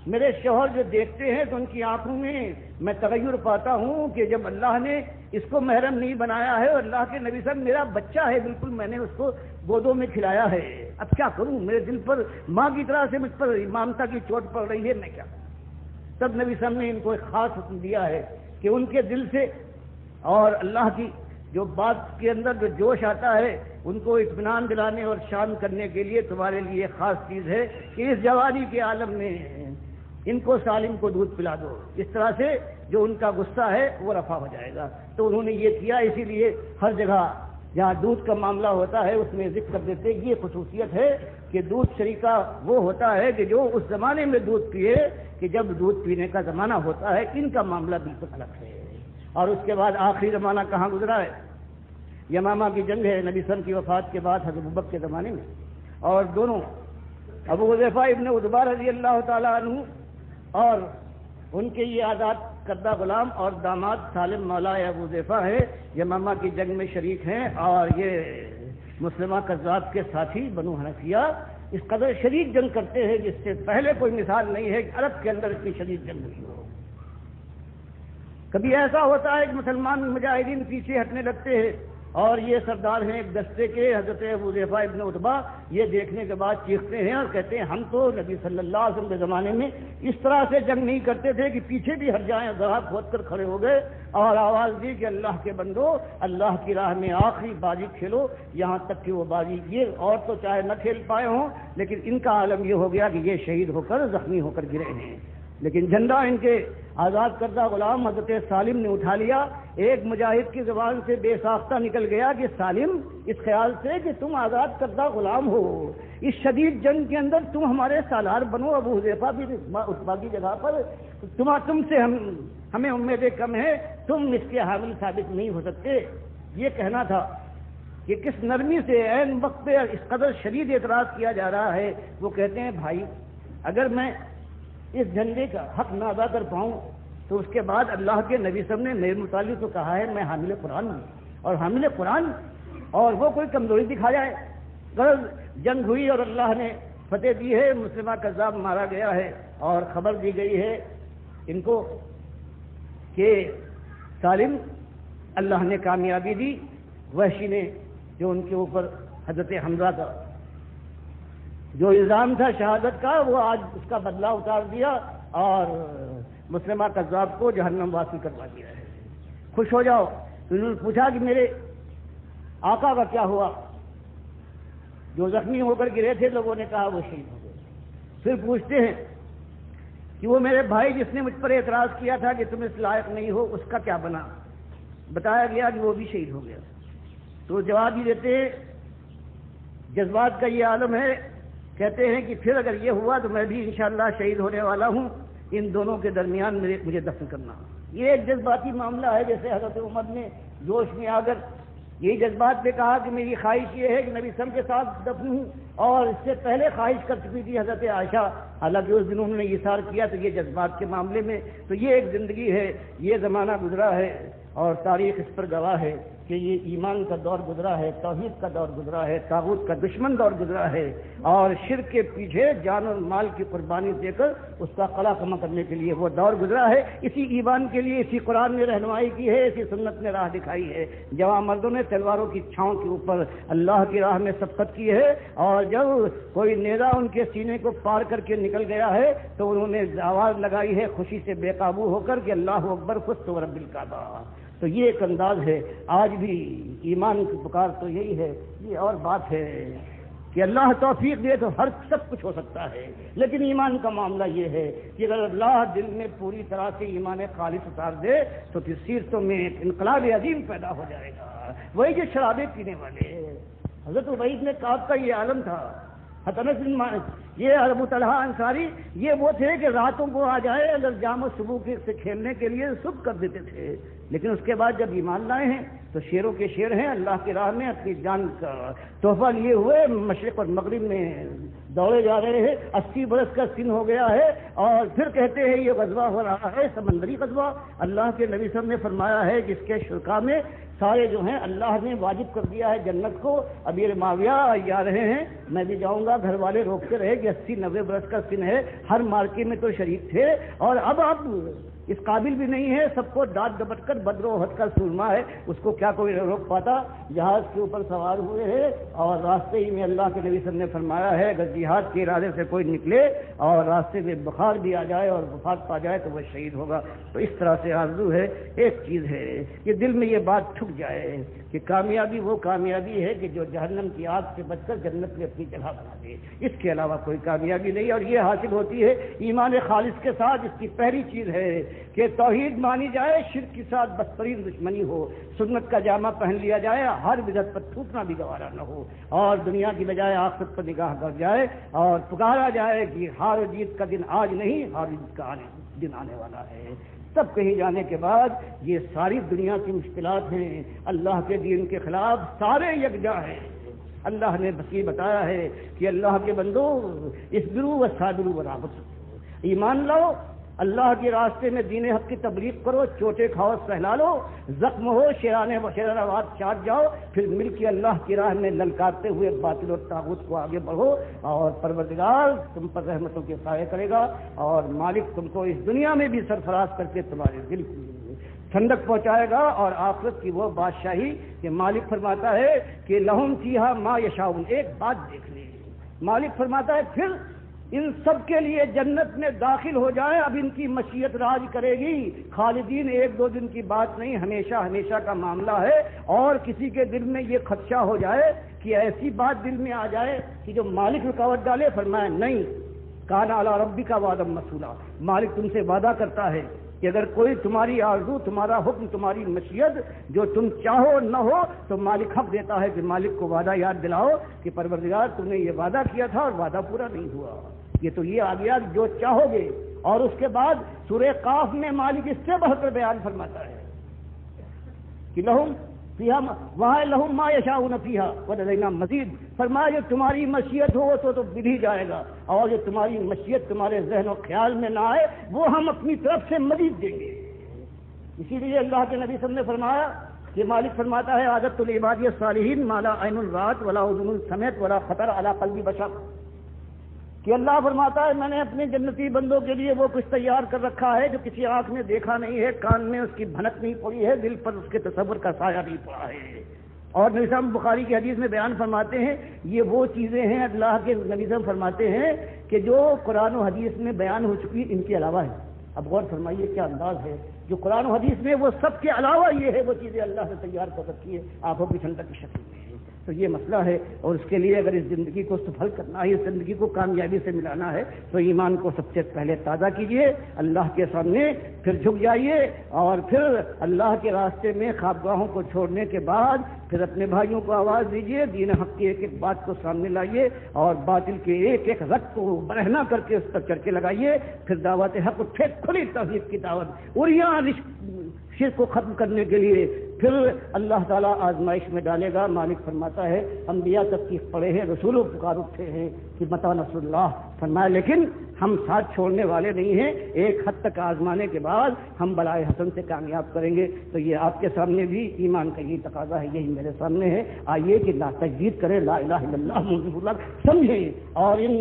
میرے شوہر جو دیکھتے ہیں تو ان کی آنکھوں میں میں تغیر پاتا ہوں کہ جب اللہ نے اس کو محرم نہیں بنایا ہے اور اللہ کے نبی صاحب میرا بچہ ہے، بالکل میں نے اس کو گودوں میں کھلایا ہے، اب کیا کروں، میرے دل پر ماں کی طرح سے مجھ پر ممتا کی چوٹ پڑ رہی ہے، میں کیا کروں۔ تب نبی صاحب نے ان کو ایک خاص حکم دیا ہے کہ ان کے دل سے اور اللہ کی جو بات کے اندر جو جوش آتا ہے ان کو اطمینان دلانے اور شان کرنے کے لیے تمہارے لیے خاص چیز ہے کہ اس جوانی کے عالم میں ان کو سالم کو دودھ پلا دو، اس طرح سے جو ان کا غصہ ہے وہ رفع ہو جائے گا۔ تو انہوں نے یہ کیا، اسی لیے ہر جگہ جہاں دودھ کا معاملہ ہوتا ہے اس میں ذکر کر دیتے یہ خصوصیت ہے کہ دودھ شریکہ وہ ہوتا ہے کہ جو اس زمانے میں دودھ پیے کہ جب دودھ پینے کا زمانہ ہوتا ہے، ان کا معاملہ بالکل الگ ہے۔ اور اس کے بعد آخری زمانہ کہاں گزرا ہے، یمامہ کی جنگ ہے نبی صلی اللہ علیہ وسلم کی وفات کے بعد حضرت ابوبکر کے زمانے میں، اور دونوں ابو حذیفہ ابن عتبہ رضی اللہ تعالیٰ عنہ اور ان کے یہ آزاد کردہ غلام اور داماد سالم مولا ابو حذیفہ ہے، یمامہ کی جنگ میں شریک ہیں، اور یہ مسلمہ کذاب کے ساتھی بنو حنفیہ اس قدر شدید جنگ کرتے ہیں جس سے پہلے کوئی مثال نہیں ہے کہ عرب کے اندر اتنی شدید جنگ ہوئی ہو۔ کبھی ایسا ہوتا ہے کہ مسلمان مجاہدین پیچھے ہٹنے لگتے ہیں، اور یہ سردار ہیں ایک دستے کے حضرت ابو حذیفہ ابن عتبہ، یہ دیکھنے کے بعد چیختے ہیں اور کہتے ہیں ہم تو نبی صلی اللہ علیہ وسلم کے زمانے میں اس طرح سے جنگ نہیں کرتے تھے کہ پیچھے بھی ہٹ جائیں، ذرا کھود کر کھڑے ہو گئے اور آواز دی کہ اللہ کے بندو اللہ کی راہ میں آخری بازی کھیلو، یہاں تک کہ وہ بازی یہ اور تو چاہے نہ کھیل پائے ہوں لیکن ان کا عالم یہ ہو گیا کہ یہ شہید ہو کر زخمی ہو کر گرے ہیں، لیکن جھنڈا ان کے آزاد کردہ غلام حضرت سالم نے اٹھا لیا۔ ایک مجاہد کی زبان سے بے ساختہ نکل گیا کہ سالم اس خیال سے کہ تم آزاد کردہ غلام ہو، اس شدید جنگ کے اندر تم ہمارے سالار بنو، ابو حذیفہ بھی عتبہ کی جگہ پر تم سے ہمیں امیدیں کم ہیں، تم اس کے حامل ثابت نہیں ہو سکتے۔ یہ کہنا تھا کہ کس نرمی سے عین وقت پہ اس قدر شدید اعتراض کیا جا رہا ہے۔ وہ کہتے ہیں بھائی اگر میں اس جھنڈے کا حق نہ ادا کر پاؤں تو اس کے بعد اللہ کے نبی صاحب نے میرے متعلق تو کہا ہے میں حامل قرآن ہوں، اور حامل قرآن اور وہ کوئی کمزوری دکھا جائے؟ غرض جنگ ہوئی اور اللہ نے فتح دی ہے، مسلمہ کذاب مارا گیا ہے، اور خبر دی گئی ہے ان کو کہ سالم اللہ نے کامیابی دی۔ وحشی نے جو ان کے اوپر حضرت حمزہ کا جو الزام تھا شہادت کا، وہ آج اس کا بدلہ اتار دیا اور مسلمہ کذاب کو جہنم واسی کروا دیا ہے۔ خوش ہو جاؤ۔ انہوں نے پوچھا کہ میرے آقا کا کیا ہوا؟ جو زخمی ہو کر گرے تھے لوگوں نے کہا وہ شہید ہو گئے۔ پھر پوچھتے ہیں کہ وہ میرے بھائی جس نے مجھ پر اعتراض کیا تھا کہ تم اس لائق نہیں ہو، اس کا کیا بنا؟ بتایا گیا کہ وہ بھی شہید ہو گیا۔ تو جواب ہی دیتے ہیں، جذبات کا یہ عالم ہے، کہتے ہیں کہ پھر اگر یہ ہوا تو میں بھی انشاءاللہ شہید ہونے والا ہوں، ان دونوں کے درمیان مجھے دفن کرنا۔ یہ ایک جذباتی معاملہ ہے، جیسے حضرت عمر نے جوش میں آ کر یہی جذبات پہ کہا کہ میری خواہش یہ ہے کہ نبی صلی اللہ علیہ وسلم کے ساتھ دفن ہوں، اور اس سے پہلے خواہش کر چکی تھی حضرت عائشہ، حالانکہ اس دن انہوں نے اثار کیا۔ تو یہ جذبات کے معاملے میں تو یہ ایک زندگی ہے، یہ زمانہ گزرا ہے، اور تاریخ اس پر گواہ ہے کہ یہ ایمان کا دور گزرا ہے، توحید کا دور گزرا ہے، طاغوت کا دشمن دور گزرا ہے، اور شرک کے پیچھے جان اور مال کی قربانی دے کر اس کا قلع کما کرنے کے لیے وہ دور گزرا ہے۔ اسی ایمان کے لیے اسی قرآن نے رہنمائی کی ہے، اسی سنت نے راہ دکھائی ہے۔ جوان مردوں نے تلواروں کی چھاؤں کے اوپر اللہ کی راہ میں سبقت کی ہے، اور جب کوئی نیزہ ان کے سینے کو پار کر کے نکل گیا ہے تو انہوں نے آواز لگائی ہے خوشی سے بے قابو ہو کر کہ اللہ اکبر فزت ورب الکعبہ۔ تو یہ ایک انداز ہے۔ آج بھی ایمان کی پکار تو یہی ہے۔ یہ اور بات ہے کہ اللہ توفیق دے تو ہر سب کچھ ہو سکتا ہے، لیکن ایمان کا معاملہ یہ ہے کہ اگر اللہ دل میں پوری طرح سے ایمان خالص اتار دے تو پھر سیرتوں میں ایک انقلاب عظیم پیدا ہو جائے گا۔ وہی جو شرابیں پینے والے حضرت عبید نے کعب کا یہ عالم تھا، یہ ابو طلحہ انصاری یہ وہ تھے کہ راتوں کو آ جائے اگر جام و صبح سے کھیلنے کے لیے صبح کر دیتے تھے، لیکن اس کے بعد جب ایمان لائے ہیں تو شیروں کے شیر ہیں، اللہ کی راہ میں اپنی جان کا تحفہ لیے ہوئے مشرق اور مغرب میں دوڑے جا رہے ہیں۔ 80 برس کا سن ہو گیا ہے، اور پھر کہتے ہیں یہ غزوہ ہو رہا ہے سمندری غزوہ۔ اللہ کے نبی صلی اللہ علیہ وسلم نے فرمایا ہے جس کے شرکا میں سارے جو ہیں اللہ نے واجب کر دیا ہے جنت کو۔ امیر معاویہ جا رہے ہیں، میں بھی جاؤں گا، گھر والے روکتے رہے کہ 80-90 برس کا سن ہے، ہر مارکے میں تو شریک تھے، اور اب اس قابل بھی نہیں ہے، سب کو ڈانٹ ڈپٹ کر بدر و احد کا سرما ہے، اس کو کیا کوئی روک پاتا؟ جہاز کے اوپر سوار ہوئے ہیں، اور راستے ہی میں اللہ کے نبی صلی اللہ علیہ وسلم نے فرمایا ہے اگر جہاد کے ارادے سے کوئی نکلے اور راستے میں بخار بھی آ جائے اور وفات پا جائے تو وہ شہید ہوگا۔ تو اس طرح سے آرزو ہے، ایک چیز ہے کہ دل میں یہ بات ٹھک جائے کہ کامیابی وہ کامیابی ہے کہ جو جہنم کی آگ سے بچ کر جنت میں اپنی جگہ بنا دے، اس کے علاوہ کوئی کامیابی نہیں، اور یہ حاصل ہوتی ہے ایمان خالص کے ساتھ۔ اس کی پہلی چیز ہے کہ توحید مانی جائے، شرک کے ساتھ بدترین دشمنی ہو، سنت کا جامہ پہن لیا جائے، ہر بدعت پر تھوکنا بھی گوارا نہ ہو، اور دنیا کی بجائے آخرت پر نگاہ کر جائے، اور پکارا جائے کہ ہار و جیت کا دن آج نہیں، ہار و جیت کا دن آنے والا ہے۔ سب کہیں جانے کے بعد یہ ساری دنیا کی مشکلات ہیں، اللہ کے دین کے خلاف سارے یکجا ہیں۔ اللہ نے بس یہ بتایا ہے کہ اللہ کے بندو اصبروا وصابروا ورابطوا، ایمان لاؤ، اللہ کے راستے میں دین حق کی تبلیغ کرو، چوٹے کھاؤ سہلا لو، زخم ہو شیرانواد چاٹ جاؤ، پھر مل کے اللہ کی راہ میں للکارتے ہوئے باطل اور طاغوت کو آگے بڑھو، اور پروردگار تم پر رحمتوں کے سائے کرے گا، اور مالک تم کو اس دنیا میں بھی سرفراز کر کے تمہارے دل کی ٹھنڈک پہنچائے گا، اور آخرت کی وہ بادشاہی کہ مالک فرماتا ہے کہ لہم فیہا ما یشاؤون۔ ایک بات دیکھ لیں، مالک فرماتا ہے پھر ان سب کے لیے جنت میں داخل ہو جائیں، اب ان کی مشیت راج کرے گی، خالدین ایک دو دن کی بات نہیں، ہمیشہ ہمیشہ کا معاملہ ہے۔ اور کسی کے دل میں یہ خدشہ ہو جائے کہ ایسی بات دل میں آ جائے کہ جو مالک رکاوٹ ڈالے، فرمایا نہیں، کان علی ربک وعدا مسئولا، مالک تم سے وعدہ کرتا ہے کہ اگر کوئی تمہاری آرزو، تمہارا حکم، تمہاری مشیت جو تم چاہو نہ ہو تو مالک حق دیتا ہے کہ مالک کو وعدہ یاد دلاؤ کہ پروردگار تم نے یہ وعدہ کیا تھا اور وعدہ پورا نہیں ہوا۔ یہ تو یہ آ گیا جو چاہو گے، اور اس کے بعد سورہ قاف میں مالک اس سے بڑھ کر بیان فرماتا ہے کہ لہم فیہا وہاں لہم ما یشاؤون فیہا ولدینا مزید، فرمایا جو تمہاری مشیت ہو تو مل ہی جائے گا، اور جو تمہاری مشیت تمہارے ذہن و خیال میں نہ آئے وہ ہم اپنی طرف سے مزید دیں گے۔ اسی لیے اللہ کے نبی صلی اللہ علیہ وسلم نے فرمایا کہ مالک فرماتا ہے عادت العباد الصالحین ما لا عین رات ولا اذن سمعت ولا خطر علی قلب بشر، کہ اللہ فرماتا ہے میں نے اپنے جنتی بندوں کے لیے وہ کچھ تیار کر رکھا ہے جو کسی آنکھ نے دیکھا نہیں ہے، کان میں اس کی بھنک نہیں پڑی ہے، دل پر اس کے تصور کا سایہ نہیں پڑا ہے۔ اور نبی صاحب بخاری کی حدیث میں بیان فرماتے ہیں یہ وہ چیزیں ہیں، اللہ کے نبی صاحب فرماتے ہیں کہ جو قرآن و حدیث میں بیان ہو چکی ان کے علاوہ ہے۔ اب غور فرمائیے کیا انداز ہے، جو قرآن و حدیث میں وہ سب کے علاوہ یہ ہے وہ چیزیں اللہ سے تیار کر رکھی ہے آنکھوں کی ٹھنڈک کی شکل میں۔ تو یہ مسئلہ ہے، اور اس کے لیے اگر اس زندگی کو سفل کرنا ہے، اس زندگی کو کامیابی سے ملانا ہے تو ایمان کو سب سے پہلے تازہ کیجیے، اللہ کے سامنے پھر جھک جائیے، اور پھر اللہ کے راستے میں خوابگاہوں کو چھوڑنے کے بعد پھر اپنے بھائیوں کو آواز دیجیے، دین حق کی ایک ایک بات کو سامنے لائیے، اور باطل کے ایک ایک رت کو برہنا کر کے اس پر چرچے لگائیے، پھر دعوت حق پھر کھلی توحید کی دعوت اریاں شرک کو ختم کرنے کے لیے پھر اللہ تعالیٰ آزمائش میں ڈالے گا۔ مالک فرماتا ہے انبیاء تفسیر پڑے ہیں، رسولوں پکار اٹھے ہیں کہ متی نصر اللہ، فرمایا لیکن ہم ساتھ چھوڑنے والے نہیں ہیں، ایک حد تک آزمانے کے بعد ہم بلائے حسن سے کامیاب کریں گے۔ تو یہ آپ کے سامنے بھی ایمان کا یہی تقاضا ہے، یہی میرے سامنے ہے، آئیے کہ لا تجدید کریں، لا الہ الا اللہ محمد رسول اللہ سمجھیں، اور ان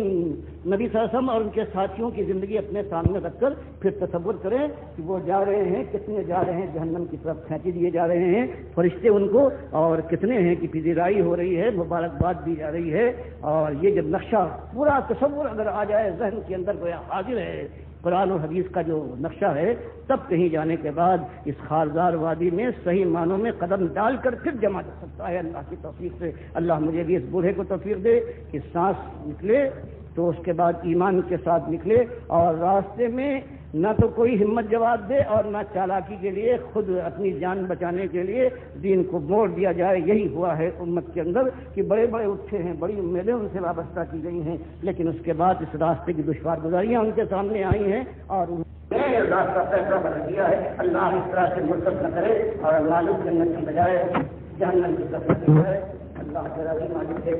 نبی صلی اللہ علیہ وسلم اور ان کے ساتھیوں کی زندگی اپنے سامنے رکھ کر پھر تصور کریں کہ وہ جا رہے ہیں، کتنے جا رہے ہیں جہنم کی طرف کھینچے دیے جا رہے ہیں فرشتے ان کو، اور کتنے ہیں کہ پذیرائی ہو رہی ہے، مبارکباد دی جا رہی ہے۔ اور یہ جب نقشہ پورا تصور اگر آ جائے ذہن کے اندر گویا حاضر ہے قرآن و حدیث کا جو نقشہ ہے، تب کہیں جانے کے بعد اس خارزار وادی میں صحیح معنوں میں قدم ڈال کر پھر جمع جا سکتا ہے اللہ کی توفیق سے۔ اللہ مجھے بھی اس بوڑھے کو توفیق دے کہ سانس نکلے تو اس کے بعد ایمان کے ساتھ نکلے، اور راستے میں نہ تو کوئی ہمت جواب دے اور نہ چالاکی کے لیے خود اپنی جان بچانے کے لیے دین کو موڑ دیا جائے۔ یہی ہوا ہے امت کے اندر کہ بڑے بڑے اٹھے ہیں، بڑی امیدیں ان سے وابستہ کی گئی ہیں، لیکن اس کے بعد اس راستے کی دشوار گزاریاں ان کے سامنے آئی ہیں، اور اللہ کا فیصلہ بدل دیا ہے۔ اللہ اس طرح سے مرتب نہ کرے اور مالک جنت کی بجائے جہنم کی طرف ہے۔ اللہ تعالیٰ مالک ایک